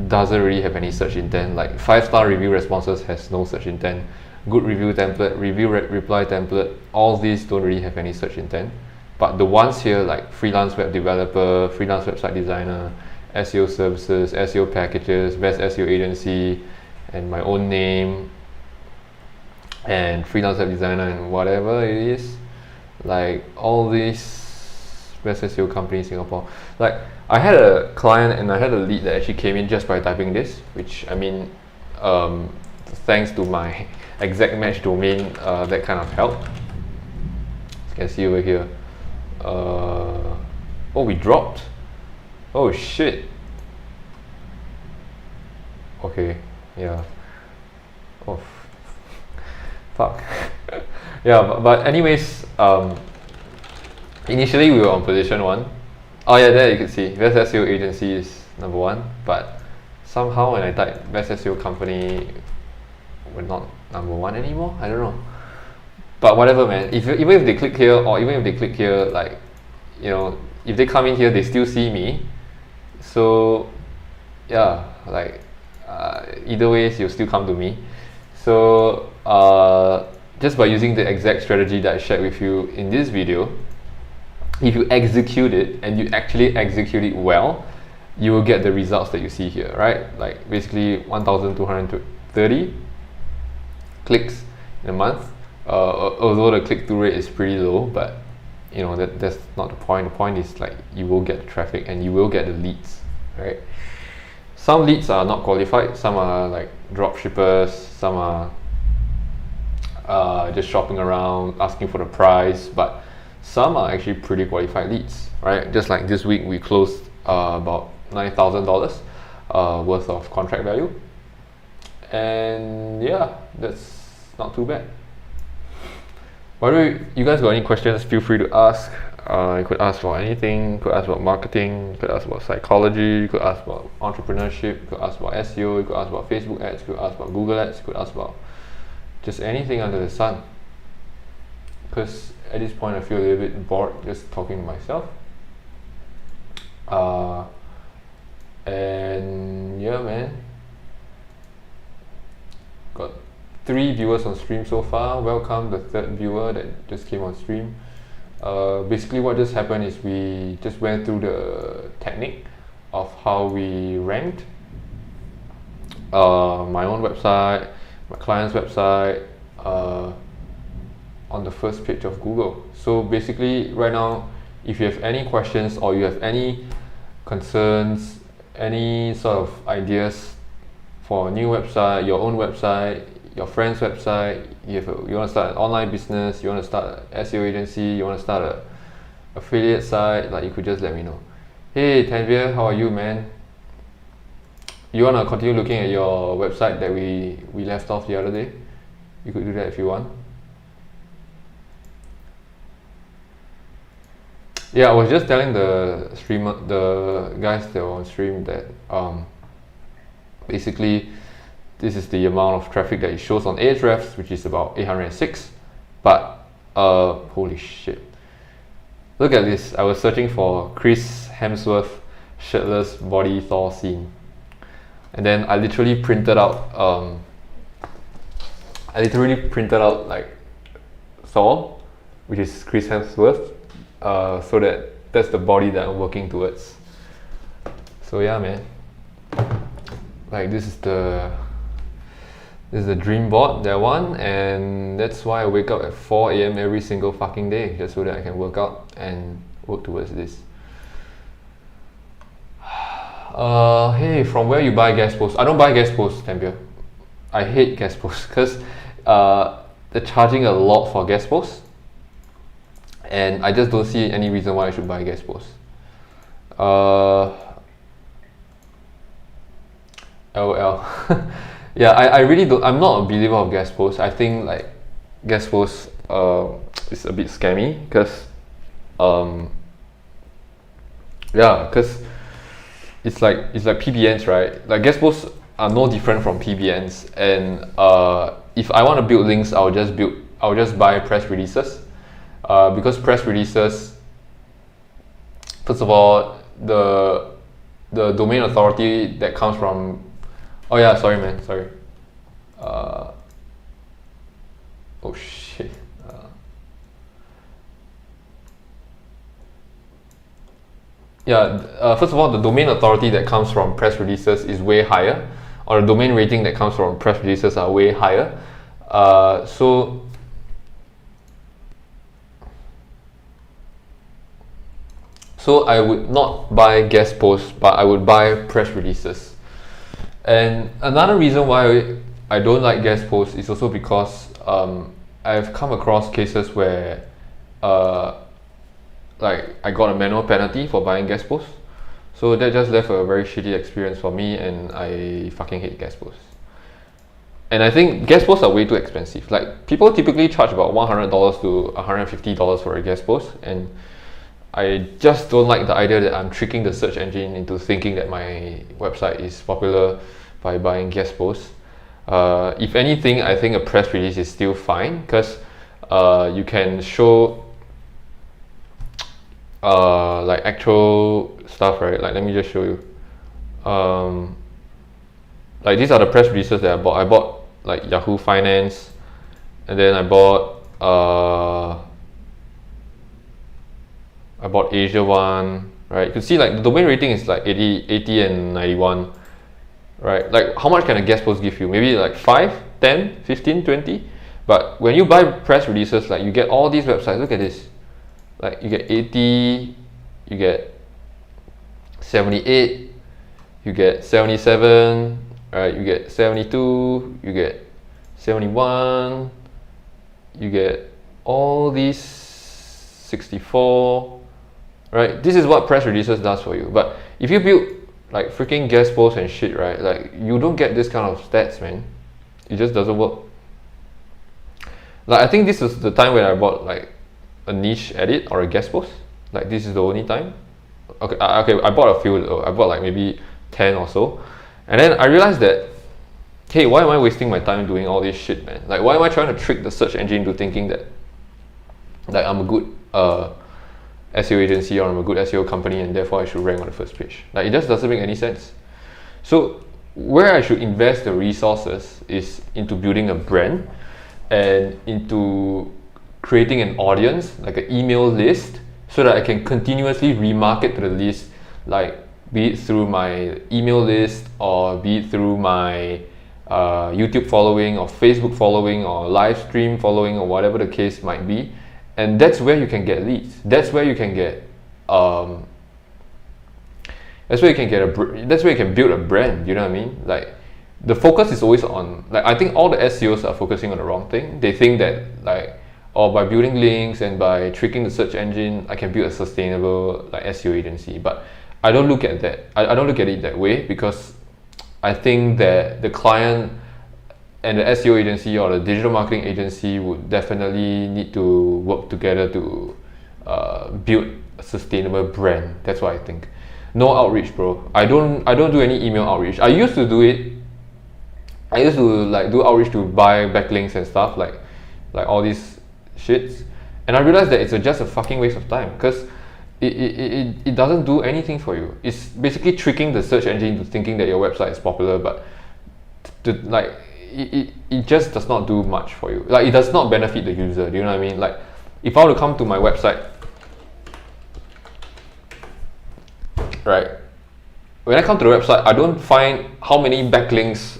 doesn't really have any search intent, like 5-star review responses has no search intent, good review template, review reply template, all these don't really have any search intent. But the ones here, like freelance web developer, freelance website designer, SEO services, SEO packages, best SEO agency, and my own name, and freelance web designer, and whatever it is, like all these best SEO company in Singapore. Like I had a client and I had a lead that actually came in just by typing this, which I mean, thanks to my exact match domain, that kind of helped. You can see over here. Oh, we dropped. Oh shit. Okay, yeah. Oh, fuck. Yeah, but anyways, initially we were on position 1. Oh yeah, there you can see best SEO agency is number 1, but somehow when I type best SEO company, we're not number 1 anymore. I don't know. But whatever, man. Even if they click here, or even if they click here, like, if they come in here, they still see me. So yeah, like either ways, you'll still come to me. So just by using the exact strategy that I shared with you in this video, if you execute it and you actually execute it well, you will get the results that you see here, right? Like basically 1,230 clicks in a month. Although the click-through rate is pretty low, but that's not the point. The point is like you will get the traffic and you will get the leads, right? Some leads are not qualified. Some are like drop shippers. Some are just shopping around, asking for the price. But some are actually pretty qualified leads, right? Just like this week, we closed about $9,000 worth of contract value, and yeah, that's not too bad. By the way, you guys got any questions, feel free to ask. You could ask about anything. You could ask about marketing. You could ask about psychology. You could ask about entrepreneurship. You could ask about SEO. You could ask about Facebook ads. You could ask about Google ads. You could ask about just anything under the sun. Because at this point, I feel a little bit bored just talking to myself. And yeah, man. Got 3 viewers on stream so far. Welcome the 3rd viewer that just came on stream. Basically what just happened is we just went through the technique of how we ranked my own website, my client's website, on the first page of Google. So basically right now, if you have any questions or you have any concerns, any sort of ideas for a new website, your own website, your friend's website, you want to start an online business, you want to start an SEO agency, you want to start an affiliate site, like, you could just let me know. Hey Tanvir, how are you, man? You want to continue looking at your website that we left off the other day? You could do that if you want. Yeah, I was just telling the guys that were on stream that basically this is the amount of traffic that it shows on Ahrefs, which is about 806. But holy shit! Look at this. I was searching for Chris Hemsworth shirtless body Thor scene, and then I literally printed out like Thor, which is Chris Hemsworth. So that's the body that I'm working towards. So yeah, man, like this is the dream board, that one, and that's why I wake up at 4 a.m. every single fucking day, just so that I can work out and work towards this. Hey, from where you buy guest posts? I don't buy guest posts, Tampia. I hate guest posts because they're charging a lot for guest posts. And I just don't see any reason why I should buy guest posts. LOL. Yeah, I really don't. I'm not a believer of guest posts. I think like guest posts is a bit scammy because yeah, because it's like PBNs, right? Like guest posts are no different from PBNs, and if I want to build links, I'll just buy press releases. Because press releases, first of all, the domain authority that comes from, oh yeah, sorry man, sorry. Oh shit. First of all, the domain authority that comes from press releases is way higher, or the domain rating that comes from press releases are way higher. So I would not buy guest posts, but I would buy press releases. And another reason why I don't like guest posts is also because I've come across cases where like I got a manual penalty for buying guest posts. So that just left a very shitty experience for me, and I fucking hate guest posts. And I think guest posts are way too expensive. Like people typically charge about $100 to $150 for a guest post, and I just don't like the idea that I'm tricking the search engine into thinking that my website is popular by buying guest posts. If anything, I think a press release is still fine because you can show like actual stuff, right? Like let me just show you. Like these are the press releases that I bought. I bought like Yahoo Finance, and then I bought Asia one, right? You can see like the domain rating is like 80 and 91, right? Like how much can a guest post give you? Maybe like 5, 10, 15, 20. But when you buy press releases, like you get all these websites. Look at this. Like you get 80, you get 78, you get 77, right? You get 72, you get 71, you get all these 64. Right, this is what press releases does for you. But if you build like freaking guest posts and shit, right, like you don't get this kind of stats, man. It just doesn't work. Like I think this is the time when I bought like a niche edit or a guest post. Like, this is the only time? Okay, I bought a few. I bought like maybe 10 or so. And then I realized that, hey, why am I wasting my time doing all this shit, man? Like, why am I trying to trick the search engine into thinking that like I'm a good SEO agency or I'm a good SEO company and therefore I should rank on the first page? Like, it just doesn't make any sense. So where I should invest the resources is into building a brand and into creating an audience, like an email list, so that I can continuously remarket to the list, like be it through my email list or be it through my YouTube following or Facebook following or live stream following or whatever the case might be. And that's where you can get leads. That's where you can get that's where you can build a brand. You know what I mean? Like, the focus is always on, like, I think all the SEOs are focusing on the wrong thing. They think that, like, by building links and by tricking the search engine, I can build a sustainable like SEO agency. But I don't look at that. I don't look at it that way, because I think that the client and the SEO agency or the digital marketing agency would definitely need to work together to build a sustainable brand. That's what I think. No outreach, bro. I don't do any email outreach. I used to do it. I used to like do outreach to buy backlinks and stuff, like all these shits. And I realized that it's just a fucking waste of time, because it doesn't do anything for you. It's basically tricking the search engine into thinking that your website is popular, but it just does not do much for you. Like, it does not benefit the user. Do you know what I mean? Like, if I were to come to my website, right? When I come to the website, I don't find how many backlinks,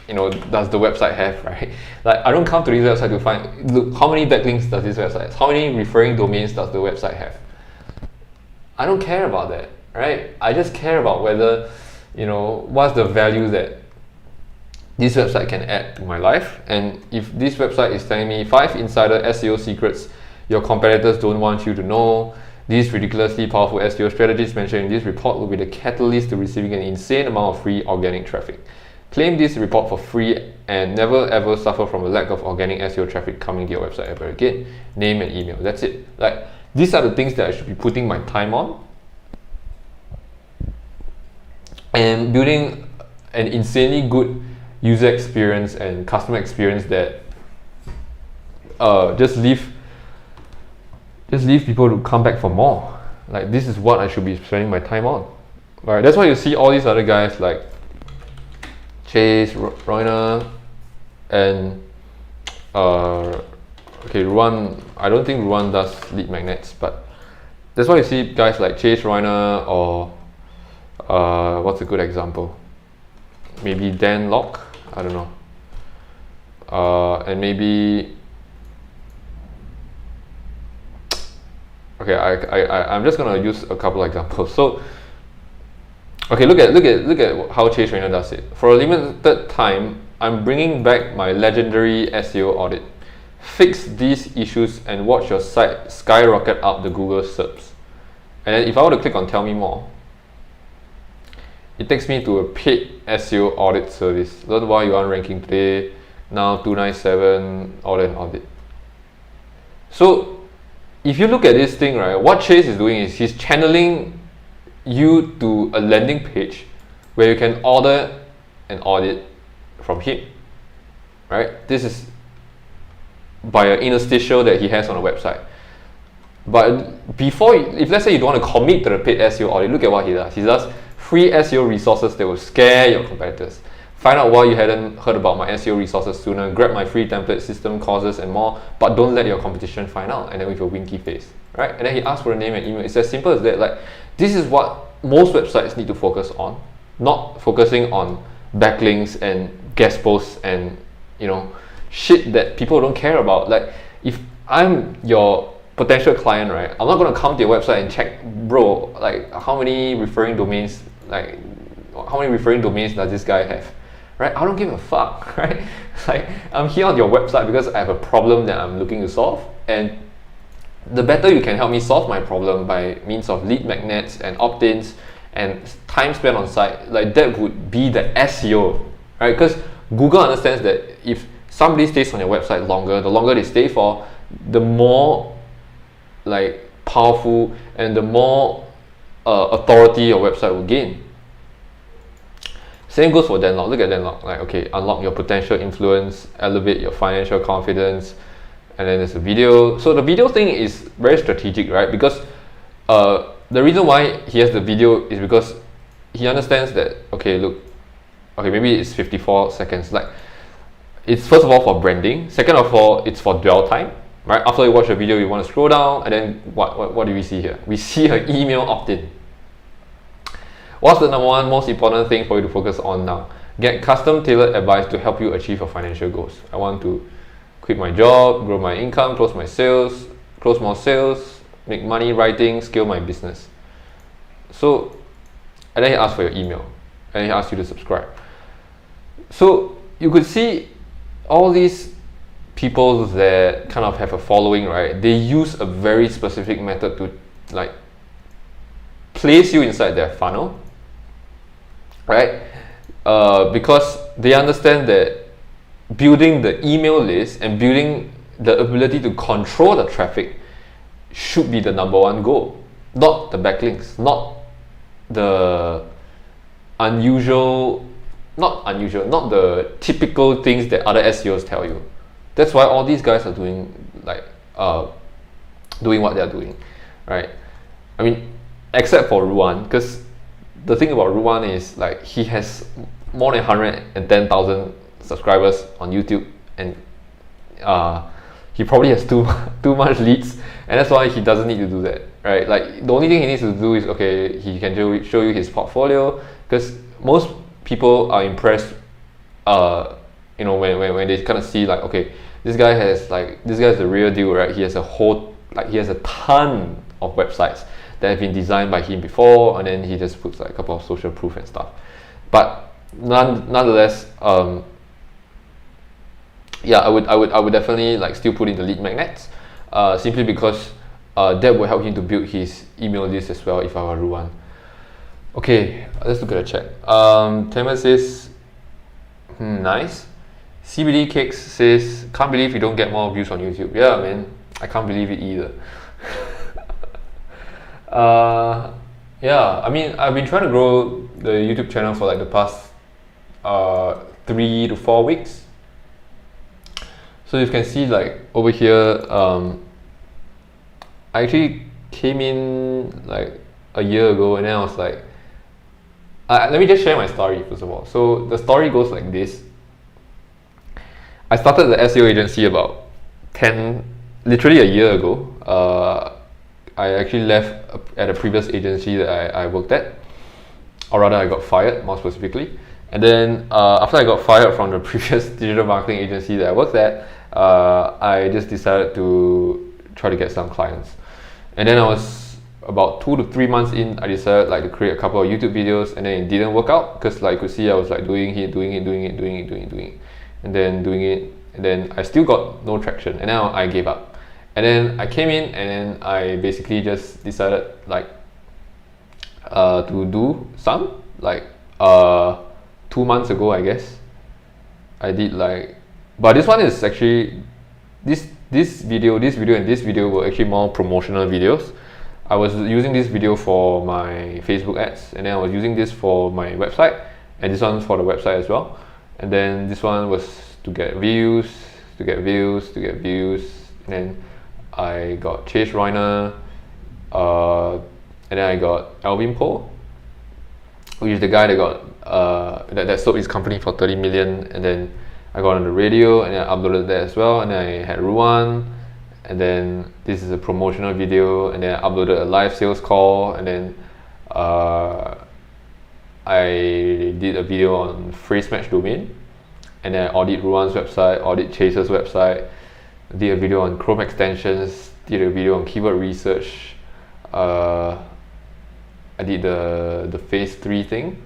does the website have, right? Like, I don't come to this website to find, look, how many backlinks does this website have? How many referring domains does the website have? I don't care about that, right? I just care about whether, what's the value that this website can add to my life. And if this website is telling me 5 insider SEO secrets your competitors don't want you to know, these ridiculously powerful SEO strategies mentioned in this report will be the catalyst to receiving an insane amount of free organic traffic. Claim this report for free and never ever suffer from a lack of organic SEO traffic coming to your website ever again. Name and email. That's it. Like, these are the things that I should be putting my time on. And building an insanely good user experience and customer experience that just leave people to come back for more. Like, this is what I should be spending my time on. Right? That's why you see all these other guys like Chase, Roiner, and Ruan. I don't think Ruan does lead magnets, but that's why you see guys like Chase, Roiner, or what's a good example? Maybe Dan Locke. I don't know. And maybe. Okay, I'm just gonna use a couple examples. So, okay, look at how Chase Rainer does it. For a limited time, I'm bringing back my legendary SEO audit. Fix these issues and watch your site skyrocket up the Google SERPs. And then if I were to click on Tell Me More, it takes me to a paid SEO audit service. Learn why you aren't ranking today. Now 297 audit. So if you look at this thing, right, what Chase is doing is he's channeling you to a landing page where you can order an audit from him, right? This is by an interstitial that he has on a website. But before, if let's say you don't want to commit to the paid SEO audit, look at what he does. He does free SEO resources that will scare your competitors. Find out why you hadn't heard about my SEO resources sooner. Grab my free template system, courses, and more. But don't let your competition find out. And then with a winky face, right? And then he asks for a name and email. It's as simple as that. Like, this is what most websites need to focus on, not focusing on backlinks and guest posts and shit that people don't care about. Like, if I'm your potential client, right, I'm not gonna come to your website and check, bro, like how many referring domains does this guy have? Right? I don't give a fuck, right? Like, I'm here on your website because I have a problem that I'm looking to solve, and the better you can help me solve my problem by means of lead magnets and opt-ins and time spent on site, like that would be the SEO, right? Because Google understands that if somebody stays on your website longer, the longer they stay for, the more like powerful and the more authority your website will gain. Same goes for Denlock. Look at Denlock. Like, okay, unlock your potential influence, elevate your financial confidence, and then there's a video. So the video thing is very strategic, right? Because the reason why he has the video is because he understands that, okay, look, okay, maybe it's 54 seconds. Like, it's first of all for branding. Second of all, it's for dwell time, right? After you watch the video, you want to scroll down, and then what do we see here? We see an email opt-in. What's the number one most important thing for you to focus on now? Get custom tailored advice to help you achieve your financial goals. I want to quit my job, grow my income, close more sales, make money writing, scale my business. So, and then he asks for your email, and he asks you to subscribe. So you could see all these people that kind of have a following, right? They use a very specific method to like place you inside their funnel, right? Because they understand that building the email list and building the ability to control the traffic should be the number one goal, not the backlinks, not the not the typical things that other SEOs tell you. That's why all these guys are doing like doing what they're doing, right? I mean, except for Ruan, because the thing about Ruan is like he has more than 110,000 subscribers on YouTube, and he probably has too much leads, and that's why he doesn't need to do that, right? Like, the only thing he needs to do is, okay, he can show you his portfolio, because most people are impressed, you know, when they kind of see like, okay, this guy's the real deal, right? He has a ton of websites that have been designed by him before, and then he just puts like a couple of social proof and stuff. But nonetheless, yeah, I would definitely like still put in the lead magnets, simply because that will help him to build his email list as well if I were Ruan. Okay, let's look at the chat. Tamer says, nice. CBD Cakes says, can't believe you don't get more views on YouTube. Yeah, man, I can't believe it either. Yeah, I mean, I've been trying to grow the YouTube channel for like the past 3 to 4 weeks. So you can see like over here, I actually came in like a year ago, and then I was like, let me just share my story first of all. So the story goes like this. I started the SEO agency about literally a year ago. I actually left at a previous agency that I worked at, or rather I got fired more specifically. And then after I got fired from the previous digital marketing agency that I worked at, I just decided to try to get some clients. And then I was about 2 to 3 months in, I decided like to create a couple of YouTube videos, and then it didn't work out because like you could see I was like doing it, and then doing it, and then I still got no traction, and now I gave up. And then I came in, and then I basically just decided like to do some like 2 months ago, I guess. I did like, but this one is actually this video and this video were actually more promotional videos. I was using this video for my Facebook ads, and then I was using this for my website, and this one's for the website as well. And then this one was to get views, and then I got Chase Reiner, and then I got Alvin Poh, which is the guy that got that sold his company for 30 million, and then I got on the radio, and then I uploaded that as well, and then I had Ruan, and then this is a promotional video, and then I uploaded a live sales call, and then I did a video on phrase match domain, and then I audit Ruan's website, audit Chase's website, did a video on Chrome extensions, did a video on keyword research, I did the phase 3 thing,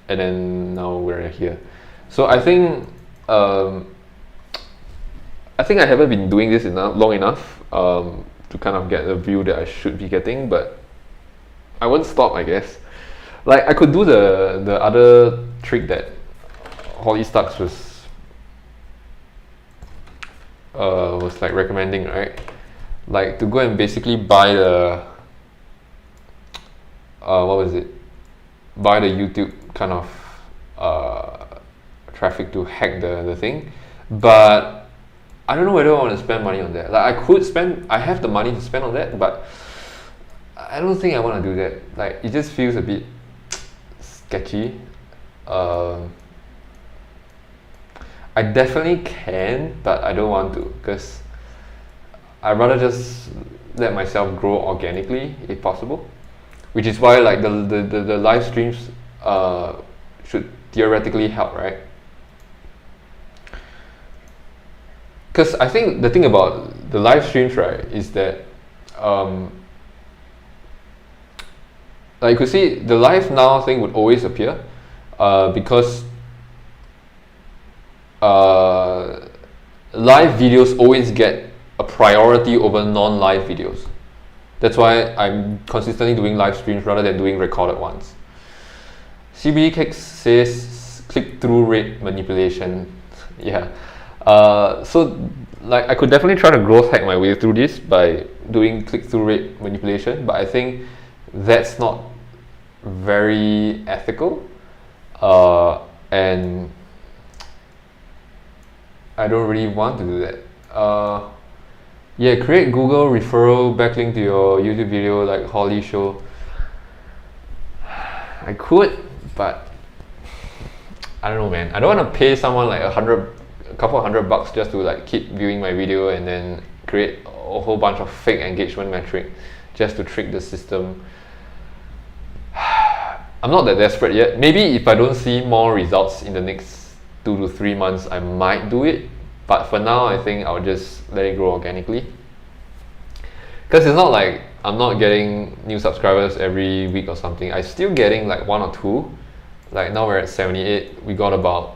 and then now we're here. So I think I haven't been doing this long enough to kind of get the view that I should be getting, but I won't stop, I guess. Like, I could do the other trick that Holly Starks was like recommending, right? like to go and basically buy the what was it? Buy the YouTube kind of traffic to hack the thing, but I don't know whether I want to spend money on that. Like I have the money to spend on that, but I don't think I want to do that. Like it just feels a bit sketchy. I definitely can, but I don't want to, because I'd rather just let myself grow organically if possible. Which is why like the live streams should theoretically help, right? Because I think the thing about the live streams, right, is that like you could see the live now thing would always appear because live videos always get a priority over non-live videos. That's why I'm consistently doing live streams rather than doing recorded ones. CBD Cakes says click-through rate manipulation. Yeah. So like I could definitely try to growth hack my way through this by doing click-through rate manipulation, but I think that's not very ethical, and I don't really want to do that. Yeah, create Google referral backlink to your YouTube video like Holly show. I could, but I don't know, man. I don't want to pay someone like a couple of $100 just to like keep viewing my video and then create a whole bunch of fake engagement metric just to trick the system. I'm not that desperate yet. Maybe if I don't see more results in the next 2 to 3 months, I might do it. But for now, I think I'll just let it grow organically. Because it's not like I'm not getting new subscribers every week or something. I'm still getting like 1 or 2. Like now we're at 78. We got about,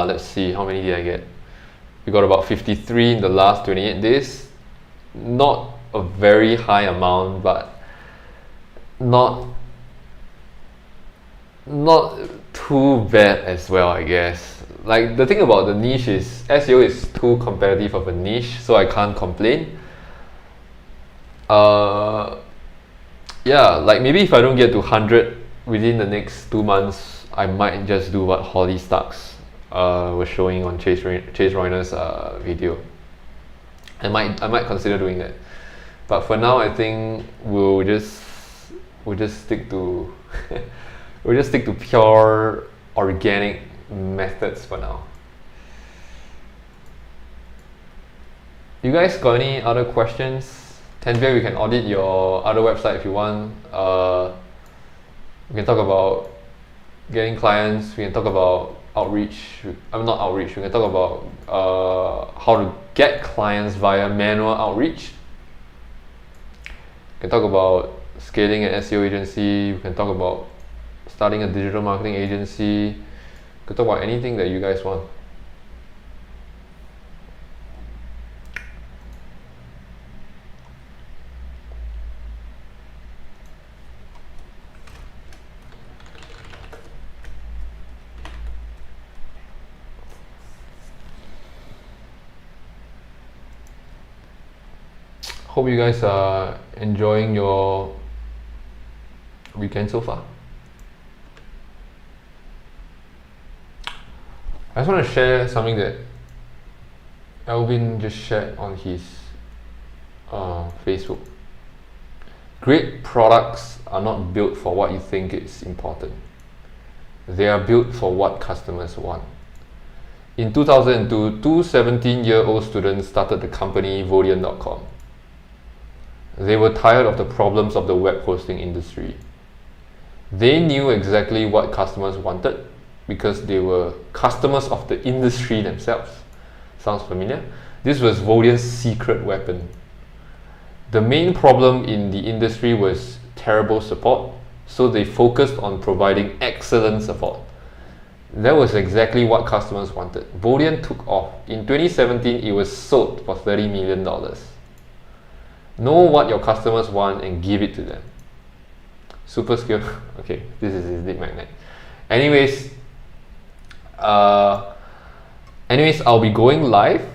let's see, how many did I get? We got about 53 in the last 28 days. Not a very high amount, but not too bad as well, I guess. Like the thing about the niche is SEO is too competitive of a niche, so I can't complain. Yeah, like maybe if I don't get to 100 within the next 2 months, I might just do what Holly Starks was showing on Chase Royner's video. I might consider doing that, but for now I think we'll just stick to we'll just stick to pure organic methods for now. You guys got any other questions? Tanvir, we can audit your other website if you want. We can talk about getting clients. We can talk about outreach. Not outreach. We can talk about how to get clients via manual outreach. We can talk about scaling an SEO agency. We can talk about starting a digital marketing agency. We can talk about anything that you guys want. Hope you guys are enjoying your weekend so far. I just want to share something that Alvin just shared on his Facebook. Great products are not built for what you think is important. They are built for what customers want. In 2002, two 17-year-old students started the company Vodian.com. They were tired of the problems of the web hosting industry. They knew exactly what customers wanted because they were customers of the industry themselves. Sounds familiar? This was Vodian's secret weapon. The main problem in the industry was terrible support, so they focused on providing excellent support. That was exactly what customers wanted. Vodian took off. In 2017, it was sold for $30 million. Know what your customers want and give it to them. Super skill. Okay, this is his lead magnet. Anyways, I'll be going live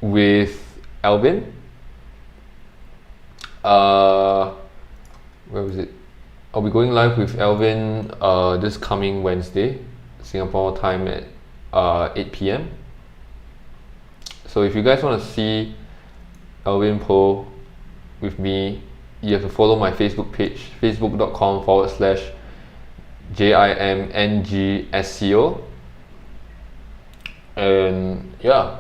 with Alvin. Where was it? I'll be going live with Alvin this coming Wednesday, Singapore time at 8 p.m. So if you guys want to see Alvin Poh with me, you have to follow my Facebook page, facebook.com/JIMNG SEO. And yeah,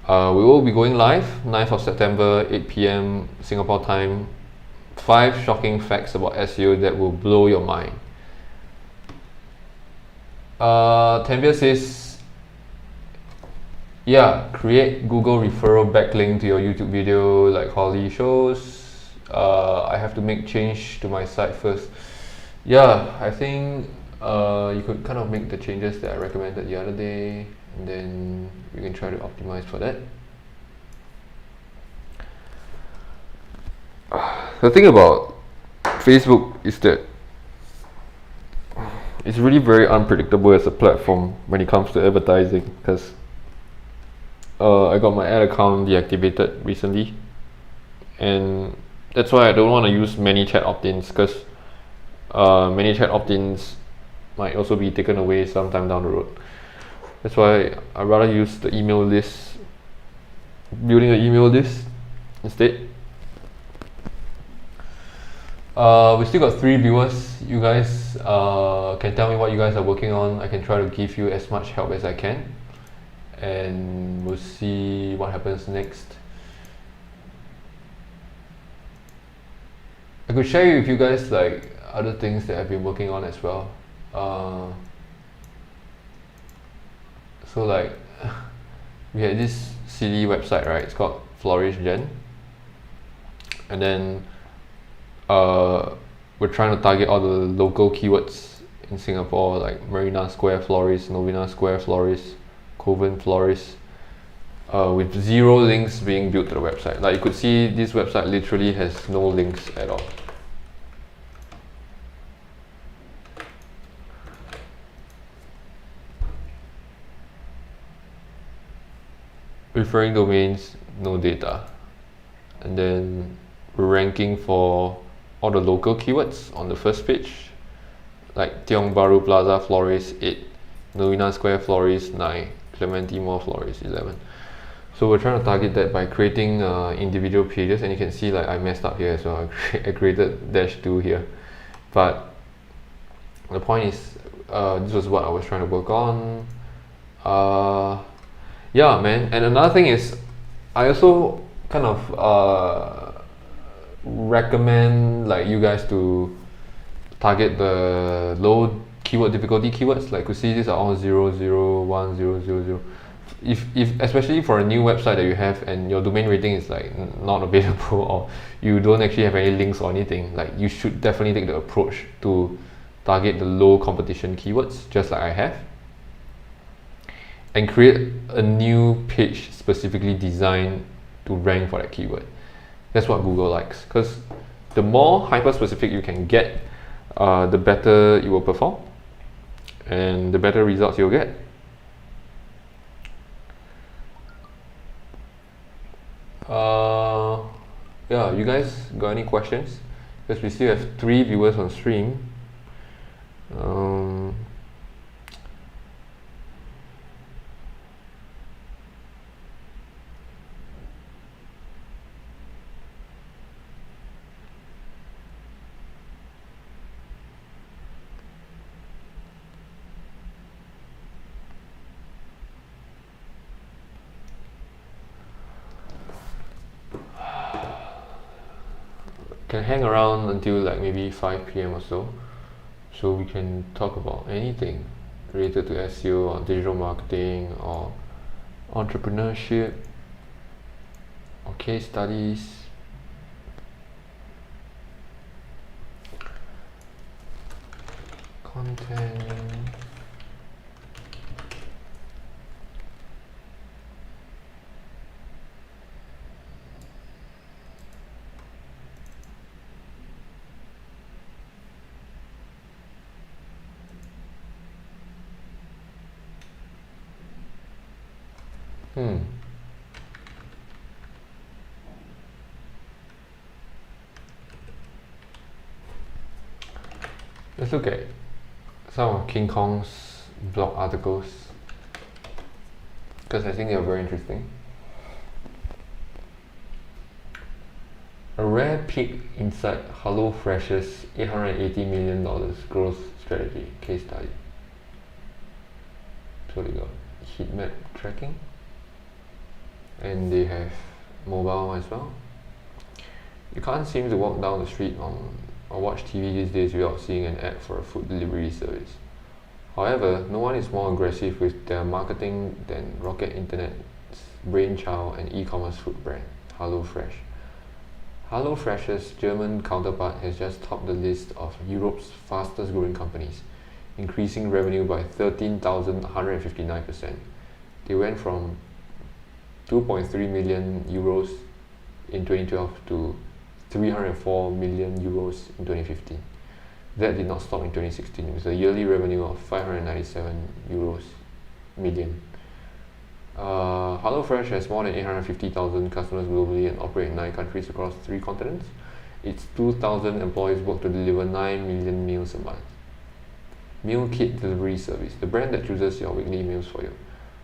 we will be going live 9th of September, 8 p.m. Singapore time. 5 shocking facts about SEO that will blow your mind. Tanvir says, yeah, create Google referral backlink to your YouTube video like Holly shows. I have to make change to my site first. Yeah, I think you could kind of make the changes that I recommended the other day, and then you can try to optimize for that. The thing about Facebook is that it's really very unpredictable as a platform when it comes to advertising, because I got my ad account deactivated recently, and that's why I don't want to use ManyChat opt-ins, because ManyChat opt-ins might also be taken away sometime down the road. That's why I'd rather use the email list, building an email list instead. We still got 3 viewers. You guys can tell me what you guys are working on. I can try to give you as much help as I can, and we'll see what happens next. I could share with you guys like other things that I've been working on as well. So like we had this silly website, right? It's called Flourish Gen, and then we're trying to target all the local keywords in Singapore, like Marina Square florist, Novena Square florist, Coven florist, with 0 links being built to the website. Like you could see, this website literally has no links at all. Referring domains, no data. And then we're ranking for all the local keywords on the first page, like Tiong Bahru Plaza florist 8, Novena Square florist 9, Clementi Mall florist 11. So we're trying to target that by creating individual pages, and you can see like I messed up here as well. I created -2 here, but the point is this was what I was trying to work on. Yeah, man. And another thing is, I also kind of recommend like you guys to target the low keyword difficulty keywords. Like you see, these are all 0, 0, 1, 0, 0, 0. If especially for a new website that you have and your domain rating is like not available, or you don't actually have any links or anything, like you should definitely take the approach to target the low competition keywords, just like I have, and create a new page specifically designed to rank for that keyword. That's what Google likes, because the more hyper-specific you can get, the better you will perform and the better results you'll get. Yeah, you guys got any questions? Because we still have 3 viewers on stream. Can hang around until like maybe 5 p.m. or so we can talk about anything related to SEO or digital marketing or entrepreneurship or case studies. Content. Let's look at some of King Kong's blog articles, because I think they're very interesting. A rare peek inside HelloFresh's $880 million growth strategy case study. So they got heat map tracking, and they have mobile as well. You can't seem to walk down the street or watch TV these days without seeing an ad for a food delivery service. However, no one is more aggressive with their marketing than Rocket Internet's brainchild and e-commerce food brand, HelloFresh. HelloFresh's German counterpart has just topped the list of Europe's fastest growing companies, increasing revenue by 13,159%. They went from 2.3 million euros in 2012 to 304 million euros in 2015. That did not stop in 2016 with a yearly revenue of 597 million euros. HelloFresh has more than 850,000 customers globally and operate in 9 countries across 3 continents. Its 2,000 employees work to deliver 9 million meals a month. Meal Kit Delivery Service, the brand that chooses your weekly meals for you.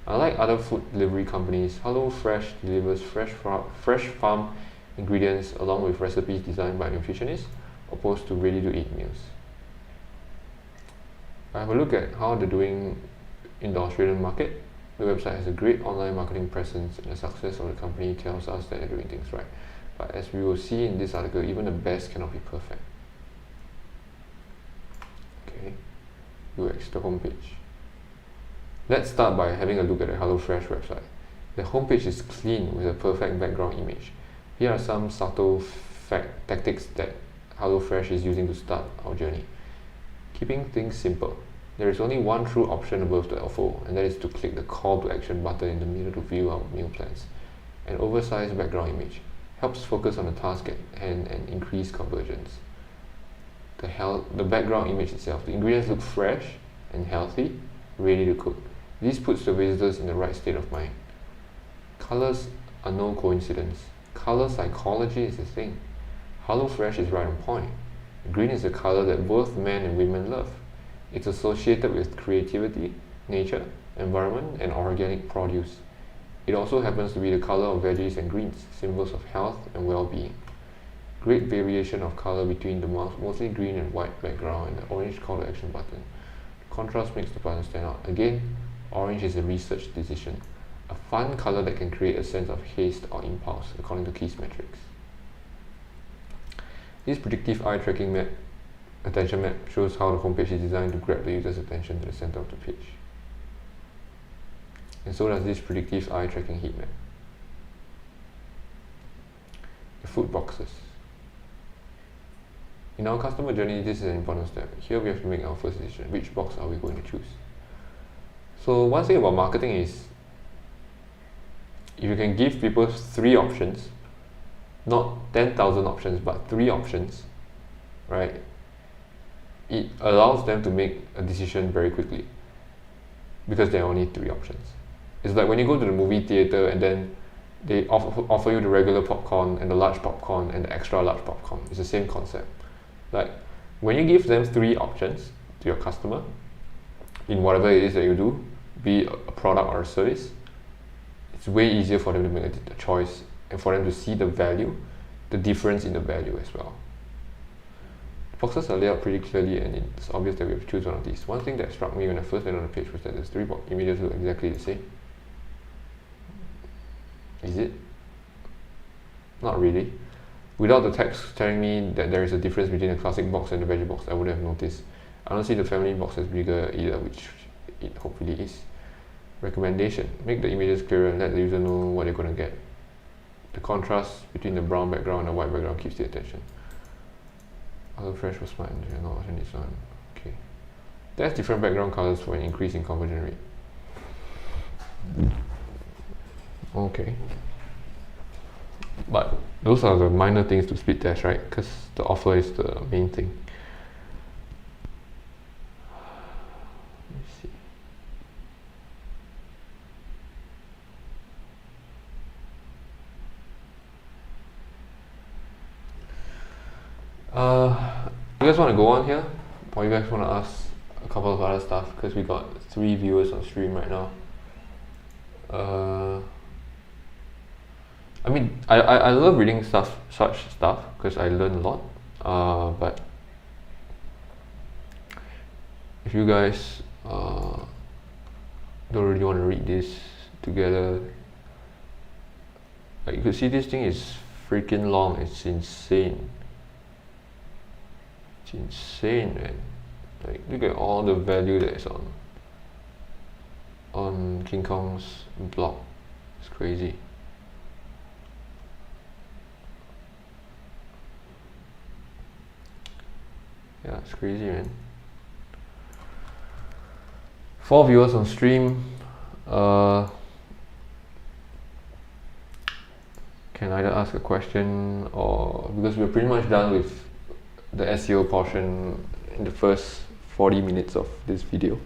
Unlike other food delivery companies, HelloFresh delivers fresh farm ingredients along with recipes designed by nutritionists, opposed to ready-to-eat meals. I have a look at how they're doing in the Australian market. The website has a great online marketing presence, and the success of the company tells us that they're doing things right. But as we will see in this article, even the best cannot be perfect. Okay, UX, the homepage. Let's start by having a look at the HelloFresh website. The homepage is clean with a perfect background image. Here are some subtle tactics that HelloFresh is using to start our journey. Keeping things simple. There is only one true option above the info, and that is to click the call to action button in the middle to view our meal plans. An oversized background image helps focus on the task at hand and increase conversions. The background image itself, the ingredients look fresh and healthy, ready to cook. This puts the visitors in the right state of mind. Colors are no coincidence. Color psychology is a thing. HelloFresh is right on point. Green is a color that both men and women love. It's associated with creativity, nature, environment, and organic produce. It also happens to be the color of veggies and greens, symbols of health and well-being. Great variation of color between the mostly green and white background and the orange call to action button. The contrast makes the button stand out. Again, orange is a research decision. A fun color that can create a sense of haste or impulse, according to Keys Metrics. This predictive eye tracking attention map shows how the homepage is designed to grab the user's attention to the center of the page. And so does this predictive eye tracking heat map. The food boxes. In our customer journey, this is an important step. Here we have to make our first decision. Which box are we going to choose? So one thing about marketing is, if you can give people 3 options, not 10,000 options, but 3 options, right? It allows them to make a decision very quickly because there are only 3 options. It's like when you go to the movie theater and then they offer you the regular popcorn and the large popcorn and the extra large popcorn. It's the same concept. Like when you give them 3 options to your customer in whatever it is that you do, be it a product or a service, it's way easier for them to make a choice and for them to see the value, the difference in the value as well. The boxes are laid out pretty clearly, and it's obvious that we have to choose one of these. One thing that struck me when I first went on the page was that there's 3 images look exactly the same. Is it? Not really. Without the text telling me that there is a difference between the classic box and the veggie box, I would have noticed. I don't see the family box as bigger either, which it hopefully is. Recommendation: make the images clearer and let the user know what they're going to get. The contrast between the brown background and the white background keeps the attention. HelloFresh was smart and not watching this one. Okay. There's different background colors for an increase in conversion rate. Okay. But those are the minor things to speed test, right? Because the offer is the main thing. Let's see. You guys want to go on here? or you guys want to ask a couple of other stuff, because we got 3 viewers on stream right now. I mean, I love reading such stuff because I learn a lot. But if you guys don't really want to read this together, like, you could see this thing is freaking long. It's insane. It's insane, man. Like, look at all the value that is on King Kong's blog. It's crazy. Yeah, it's crazy, man. 4 viewers on stream. Can either ask a question, or because we're pretty much done with the SEO portion in the first 40 minutes of this video.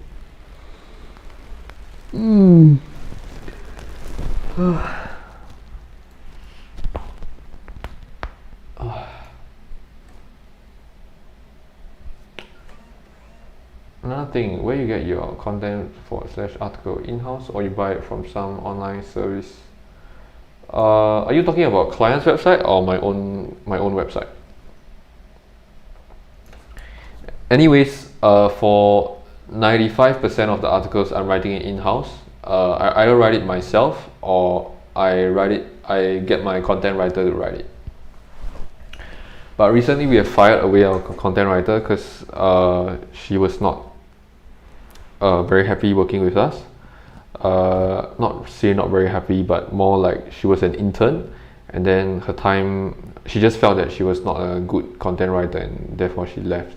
Another thing, where you get your content / article, in-house, or you buy it from some online service? Are you talking about client's website or my own website? Anyways, for 95% of the articles I'm writing it in-house. I either write it myself, or I get my content writer to write it. But recently we have fired away our content writer because she was not very happy working with us. Not very happy, but more like she was an intern, and then she just felt that she was not a good content writer, and therefore she left.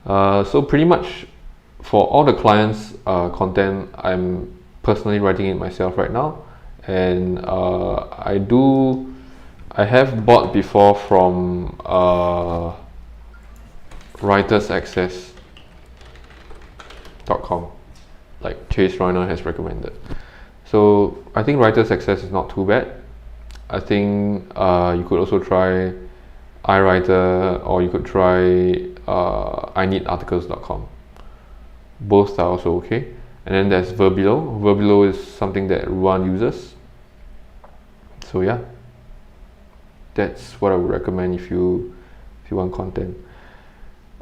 So pretty much for all the clients' content, I'm personally writing it myself right now, and I have bought before from writersaccess.com, like Chase Reiner has recommended. So I think Writer's Access is not too bad. I think you could also try iWriter, or you could try ineedarticles.com. Both are also okay. And then there's Verbilo. Verbilo is something that Ruan uses. So yeah, that's what I would recommend if you want content.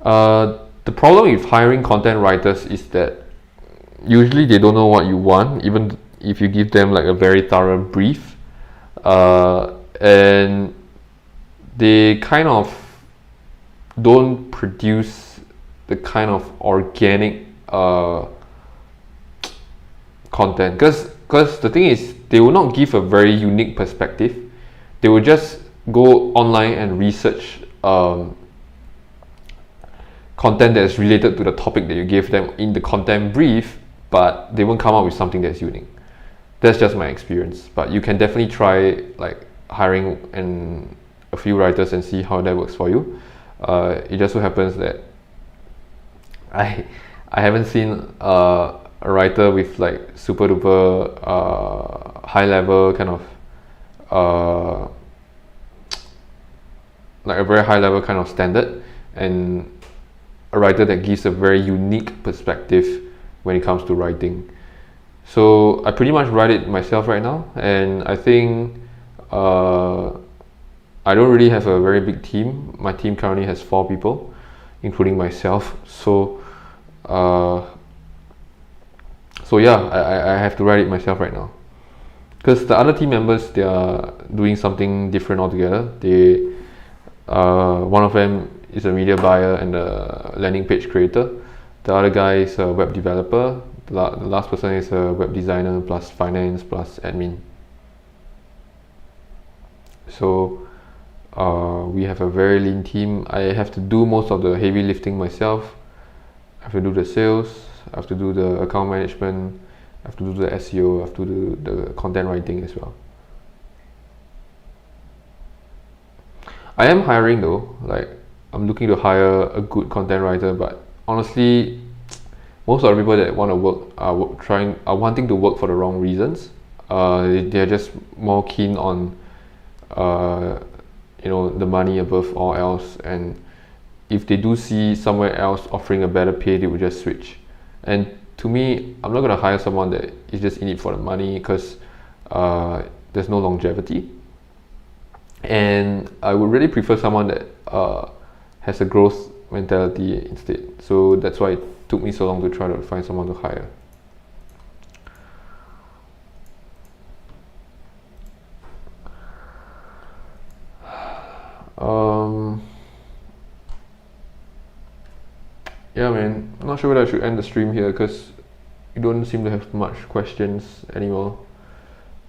The problem with hiring content writers is that usually they don't know what you want, even if you give them like a very thorough brief, and they kind of don't produce the kind of organic content, because the thing is, they will not give a very unique perspective. They will just go online and research content that is related to the topic that you gave them in the content brief, but they won't come up with something that's unique. That's just my experience. But you can definitely try like hiring a few writers and see how that works for you. It just so happens that I haven't seen a writer with like super duper high level kind of like a very high level kind of standard, and a writer that gives a very unique perspective when it comes to writing. So I pretty much write it myself right now, and I think I don't really have a very big team. My team currently has 4 people, including myself. So yeah, I have to write it myself right now, because the other team members, they are doing something different altogether. One of them is a media buyer and a landing page creator. The other guy is a web developer. The last person is a web designer plus finance plus admin. So we have a very lean team. I have to do most of the heavy lifting myself. I have to do the sales, I have to do the account management, I have to do the SEO, I have to do the content writing as well. I am hiring though, like I'm looking to hire a good content writer, but honestly, most of the people that want to work are wanting to work for the wrong reasons. They're just more keen on the money above all else, and if they do see somewhere else offering a better pay, they will just switch. And to me, I'm not going to hire someone that is just in it for the money, because there's no longevity. And I would really prefer someone that has a growth mentality instead. So that's why it took me so long to try to find someone to hire. Yeah, man, I'm not sure whether I should end the stream here, because you don't seem to have much questions anymore.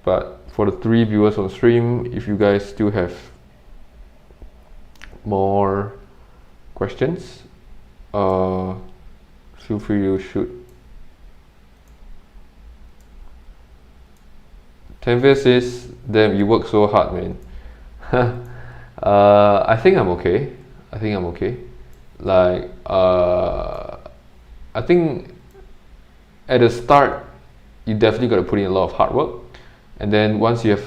But for the 3 viewers on stream, if you guys still have more questions, feel free to shoot. Tanvir says, damn, you work so hard, man. I think I'm okay. Like, I think at the start, you definitely got to put in a lot of hard work. And then once you have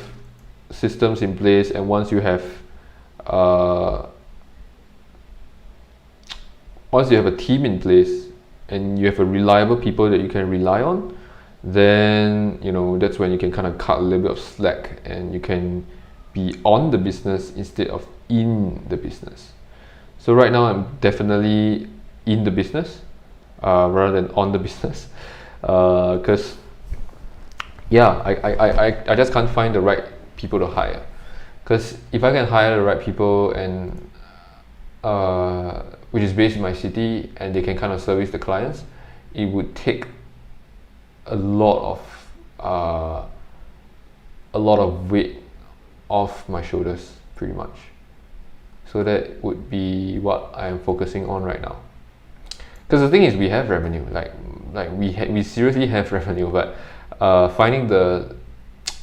systems in place, and once you have a team in place, and you have a reliable people that you can rely on, then that's when you can kind of cut a little bit of slack, and you can be on the business instead of in the business. So right now I'm definitely in the business rather than on the business, because I just can't find the right people to hire. Because if I can hire the right people, and which is based in my city, and they can kind of service the clients, it would take a lot of weight off my shoulders, pretty much. So that would be what I am focusing on right now. Because the thing is, we have revenue, we seriously have revenue, but finding the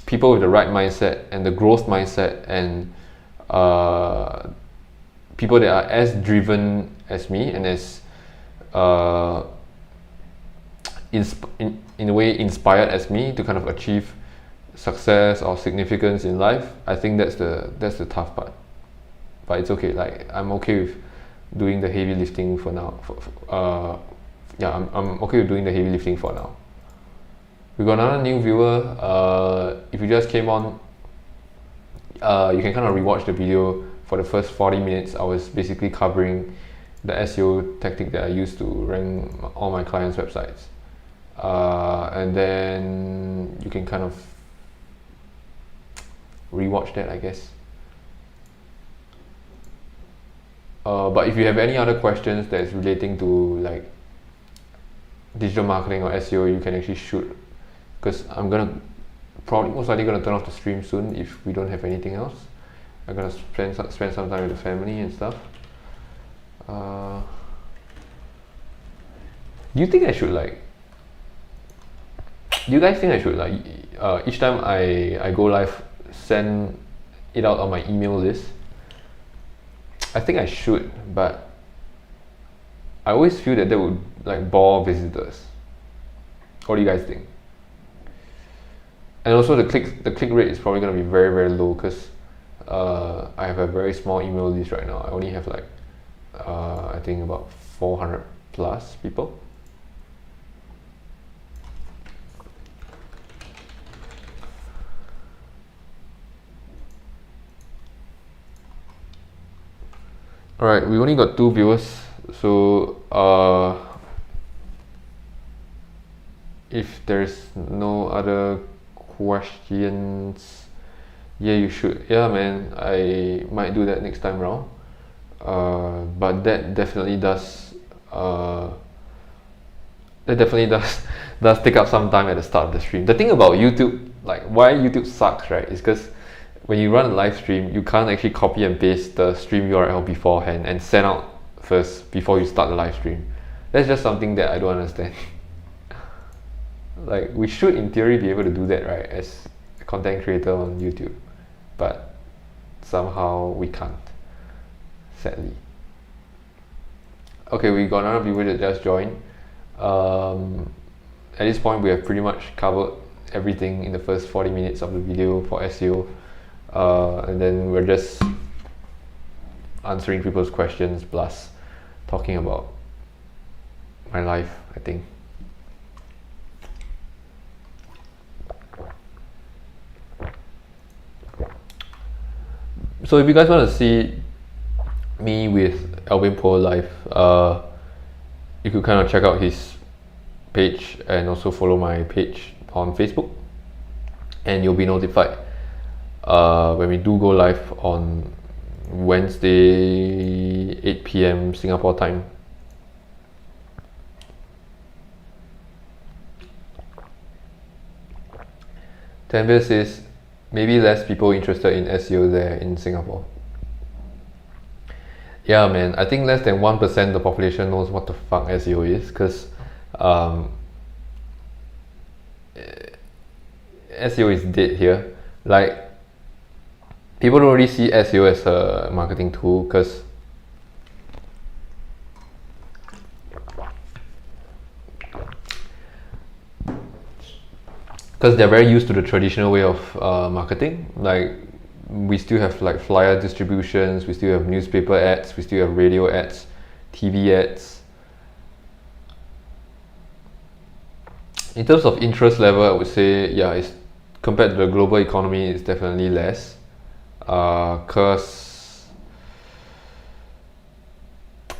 people with the right mindset and the growth mindset, and people that are as driven as me, and as in a way inspired as me to kind of achieve success or significance in life, I think that's the tough part. But it's okay. Like, I'm okay with doing the heavy lifting for now. I'm okay with doing the heavy lifting for now. We got another new viewer. If you just came on, you can kind of rewatch the video. For the first 40 minutes, I was basically covering the SEO tactic that I use to rank all my clients' websites. And then you can kind of rewatch that, I guess. But if you have any other questions that's relating to like digital marketing or SEO, you can actually shoot, because I'm most likely gonna turn off the stream soon if we don't have anything else. I'm gonna spend some time with the family and stuff. Do you think I should do you guys think I should each time I go live, send it out on my email list? I think I should, but I always feel that would bore visitors. What do you guys think? And also the click rate is probably going to be very, very low, because I have a very small email list right now. I only have I think about 400 plus people. Alright, we only got 2 viewers, so if there's no other questions, yeah, you should. Yeah, man, I might do that next time round. But that definitely does take up some time at the start of the stream. The thing about YouTube, why YouTube sucks, right, is because when you run a live stream, you can't actually copy and paste the stream URL beforehand and send out first before you start the live stream. That's just something that I don't understand. We should in theory be able to do that, right, as a content creator on YouTube, but somehow we can't, sadly. Okay, we got another viewer that just joined. At this point, we have pretty much covered everything in the first 40 minutes of the video for SEO. And then we're just answering people's questions plus talking about my life, I think. So if you guys want to see me with Alvin Poh live, you could kind of check out his page and also follow my page on Facebook, and you'll be notified when we do go live on Wednesday 8 p.m. Singapore time. Tanvir says maybe less people interested in SEO there in Singapore. Yeah, man, I think less than 1% of the population knows what the fuck SEO is, because SEO is dead here. Like, people don't really see SEO as a marketing tool because they're very used to the traditional way of marketing. Like, we still have like flyer distributions, we still have newspaper ads, we still have radio ads, TV ads. In terms of interest level, I would say, yeah, it's compared to the global economy, it's definitely less. Cause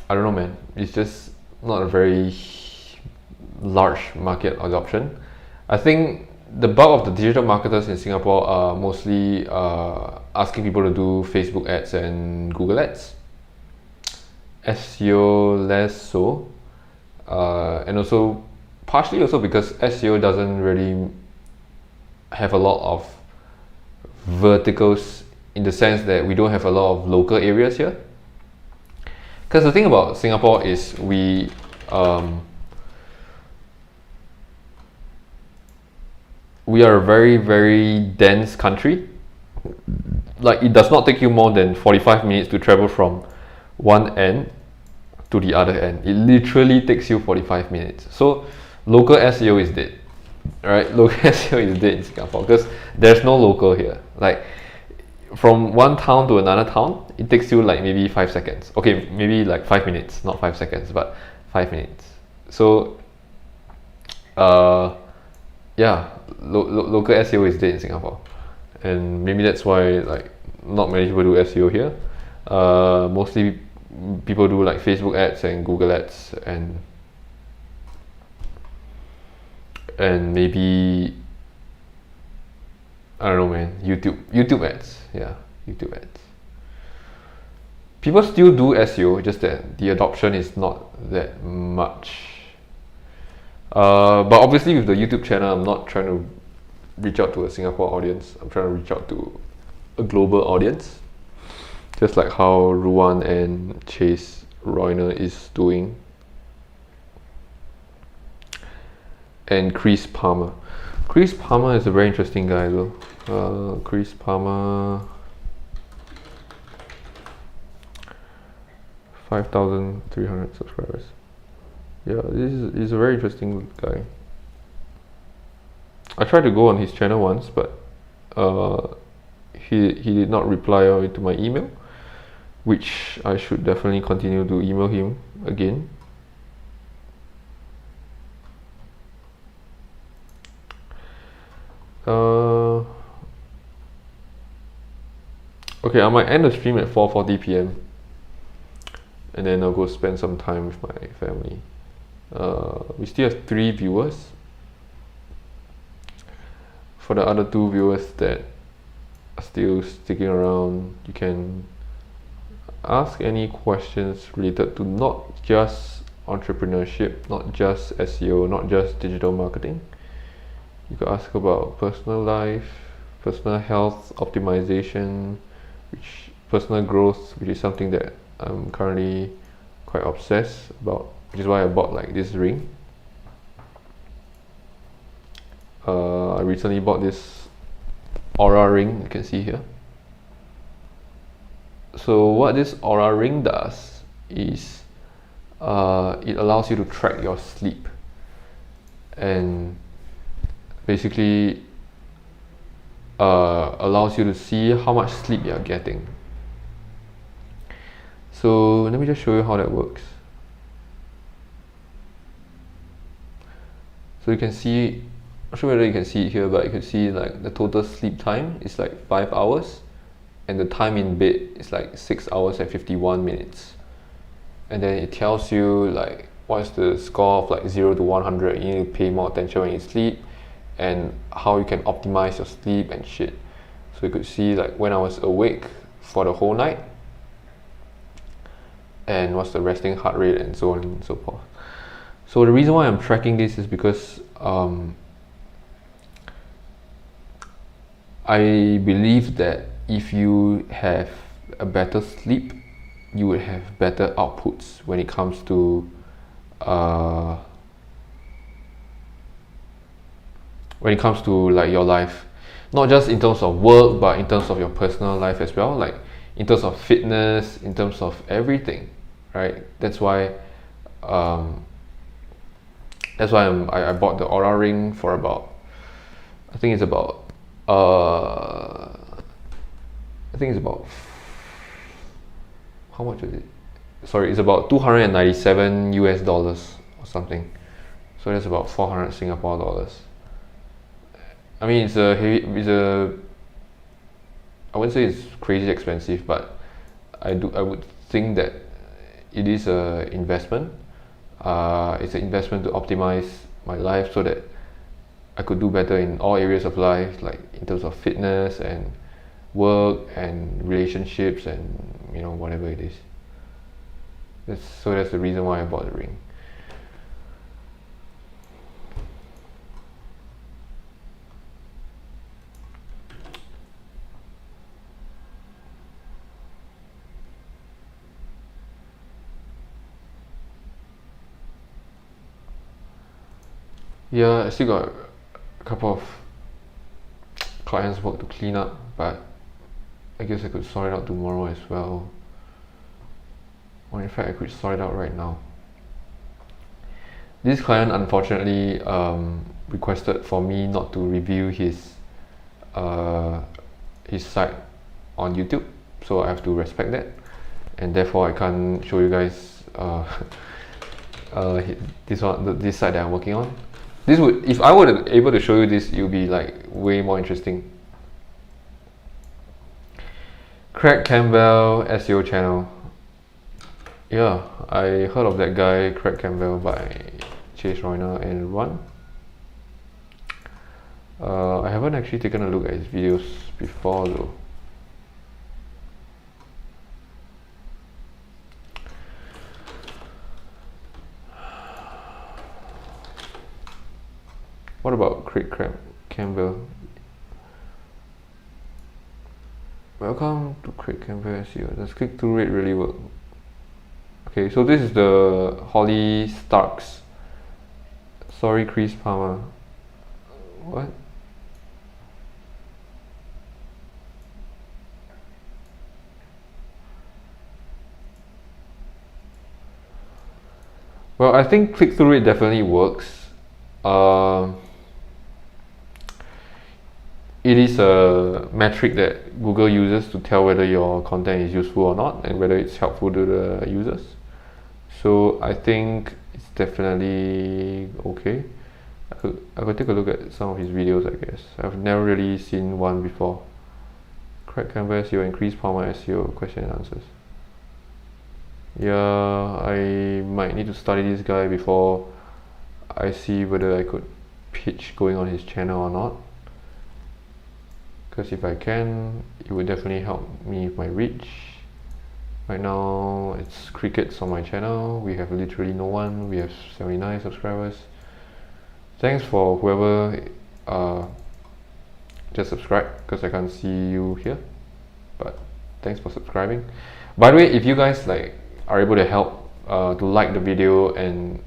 I don't know, man, it's just not a very large market adoption. I think the bulk of the digital marketers in Singapore are mostly asking people to do Facebook ads and Google ads. SEO less so, and also partially also because SEO doesn't really have a lot of verticals, in the sense that we don't have a lot of local areas here. Because the thing about Singapore is we are a very, very dense country. Like, it does not take you more than 45 minutes to travel from one end to the other end. It literally takes you 45 minutes. So local SEO is dead, right? Local SEO is dead in Singapore because there's no local here. Like, from one town to another town, it takes you like maybe 5 seconds. Okay, maybe like 5 minutes, not 5 seconds, but 5 minutes. So yeah, local SEO is dead in Singapore, and maybe that's why like not many people do SEO here. Mostly people do like Facebook ads and Google ads and maybe, I don't know, man, YouTube ads. Yeah, YouTube ads. People still do SEO, just that the adoption is not that much. But obviously with the YouTube channel, I'm not trying to reach out to a Singapore audience. I'm trying to reach out to a global audience, just like how Ruan and Chase Royner is doing, and Chris Palmer. Chris Palmer is a very interesting guy though. Chris Palmer, 5,300 subscribers. Yeah, he's a very interesting guy. I tried to go on his channel once, but he did not reply to my email, which I should definitely continue to email him again. Okay, I might end the stream at 4:40 p.m. and then I'll go spend some time with my family. We still have 3 viewers. For the other 2 viewers that are still sticking around, you can ask any questions related to not just entrepreneurship, not just SEO, not just digital marketing. You could ask about personal life, personal health optimization, personal growth, which is something that I'm currently quite obsessed about, which is why I bought like this ring. I recently bought this Aura ring, you can see here. So what this Aura ring does is it allows you to track your sleep, and basically allows you to see how much sleep you're getting. So let me just show you how that works. So you can see, not sure whether you can see it here, but you can see like the total sleep time is like 5 hours, and the time in bed is like 6 hours and 51 minutes. And then it tells you like what's the score of like 0 to 100. You need to pay more attention when you sleep, and how you can optimize your sleep and shit. So you could see like when I was awake for the whole night, and what's the resting heart rate, and so on and so forth. So the reason why I'm tracking this is because I believe that if you have a better sleep, you would have better outputs when it comes to like your life, not just in terms of work, but in terms of your personal life as well, like in terms of fitness, in terms of everything, right? That's why I bought the Aura ring for about, I think it's about how much is it? Sorry, it's about 297 US dollars or something. So that's about 400 Singapore dollars. I mean, I wouldn't say it's crazy expensive, but I would think that it is an investment. It's an investment to optimize my life so that I could do better in all areas of life, like in terms of fitness and work and relationships and whatever it is. That's the reason why I bought the ring. Yeah, I still got a couple of clients' work to clean up, but I guess I could sort it out tomorrow as well. Or in fact, I could sort it out right now. This client unfortunately requested for me not to review his site on YouTube, so I have to respect that, and therefore I can't show you guys this site that I'm working on. This would, if I were able to show you this, it would be like way more interesting. Craig Campbell SEO channel. Yeah, I heard of that guy, Craig Campbell, by Chase Royner and Run. I haven't actually taken a look at his videos before though. What about Craig Campbell? Welcome to Craig Campbell SEO. Does click-through rate really work? Okay, so this is the Holly Starks. Sorry, Chris Palmer. What? Well, I think click-through rate definitely works. It is a metric that Google uses to tell whether your content is useful or not, and whether it's helpful to the users. So I think it's definitely okay. I could take a look at some of his videos, I guess. I've never really seen one before. Craig Campbell SEO, increase Palmer SEO, question and answers. Yeah, I might need to study this guy before I see whether I could pitch going on his channel or not. Because if I can, it would definitely help me with my reach. Right now, it's crickets on my channel. We have literally no one. We have 79 subscribers. Thanks for whoever just subscribed, because I can't see you here. But thanks for subscribing. By the way, if you guys are able to help to like the video, and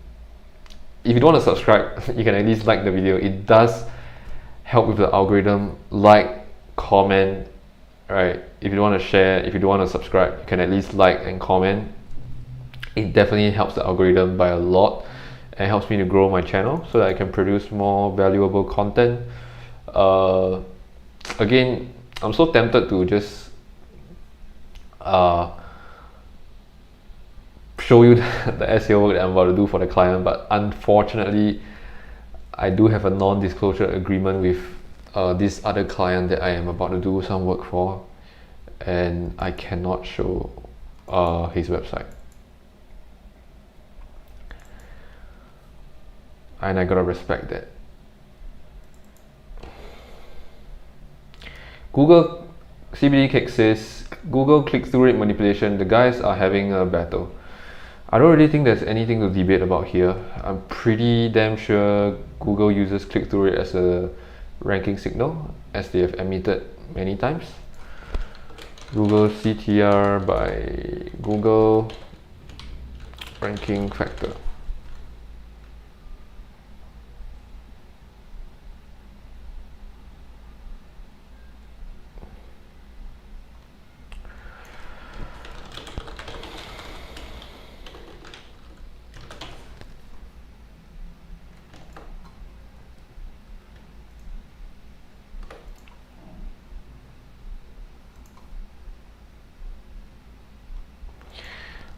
if you don't want to subscribe, you can at least like the video. It does help with the algorithm. Like, comment, right? If you don't want to share, if you don't want to subscribe, you can at least like and comment. It definitely helps the algorithm by a lot, and helps me to grow my channel so that I can produce more valuable content. Again, I'm so tempted to just show you the SEO work that I'm about to do for the client, but unfortunately I do have a non-disclosure agreement with this other client that I am about to do some work for, and I cannot show his website. And I gotta respect that. Google CBD Cake says Google click-through rate manipulation. The guys are having a battle. I don't really think there's anything to debate about here. I'm pretty damn sure Google uses click-through rate as a ranking signal, as they have admitted many times. Google CTR by Google ranking factor.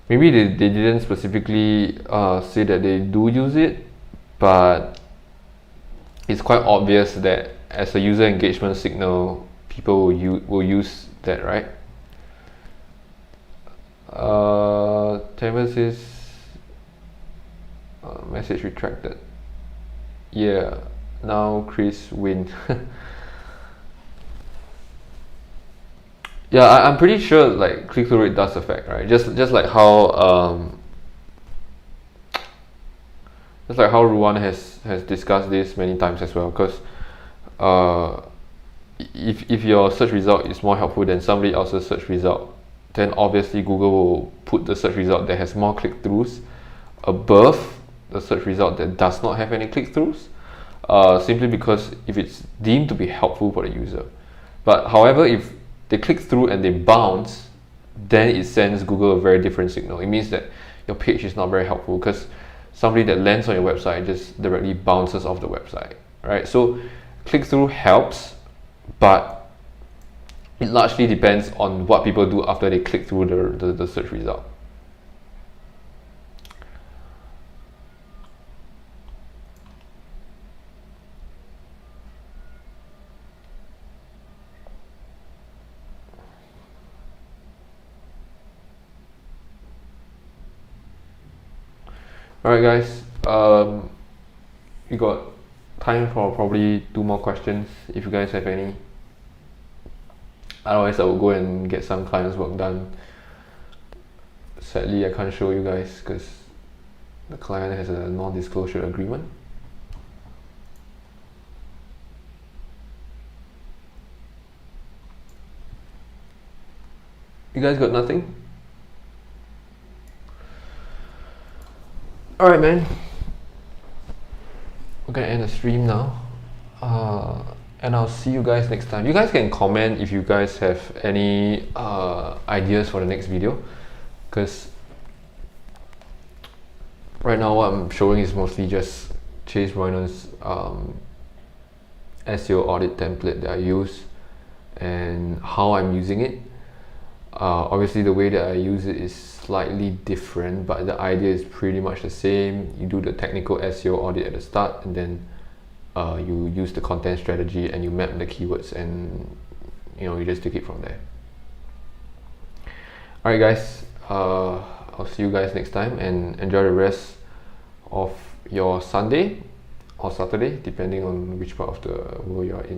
Maybe they didn't specifically say that they do use it, but it's quite obvious that as a user engagement signal, people will use that, right? Tamer says message retracted. Yeah, now Chris win. Yeah, I'm pretty sure like click-through rate does affect, right? Just like how Ruan has discussed this many times as well. Because if your search result is more helpful than somebody else's search result, then obviously Google will put the search result that has more click-throughs above the search result that does not have any click-throughs, simply because if it's deemed to be helpful for the user. But however, if they click through and they bounce, then it sends Google a very different signal. It means that your page is not very helpful because somebody that lands on your website just directly bounces off the website, right? So click through helps, but it largely depends on what people do after they click through the search result. Alright guys, we got time for probably 2 more questions if you guys have any. Otherwise I will go and get some clients work done. Sadly I can't show you guys because the client has a non-disclosure agreement. You guys got nothing? Alright man, we're gonna end the stream now, and I'll see you guys next time. You guys can comment if you guys have any ideas for the next video, because right now what I'm showing is mostly just Chase Royner's SEO audit template that I use and how I'm using it. Obviously the way that I use it is slightly different, but the idea is pretty much the same. You do the technical SEO audit at the start, and then you use the content strategy and you map the keywords, and you just take it from there. Alright guys, I'll see you guys next time, and enjoy the rest of your Sunday or Saturday, depending on which part of the world you are in.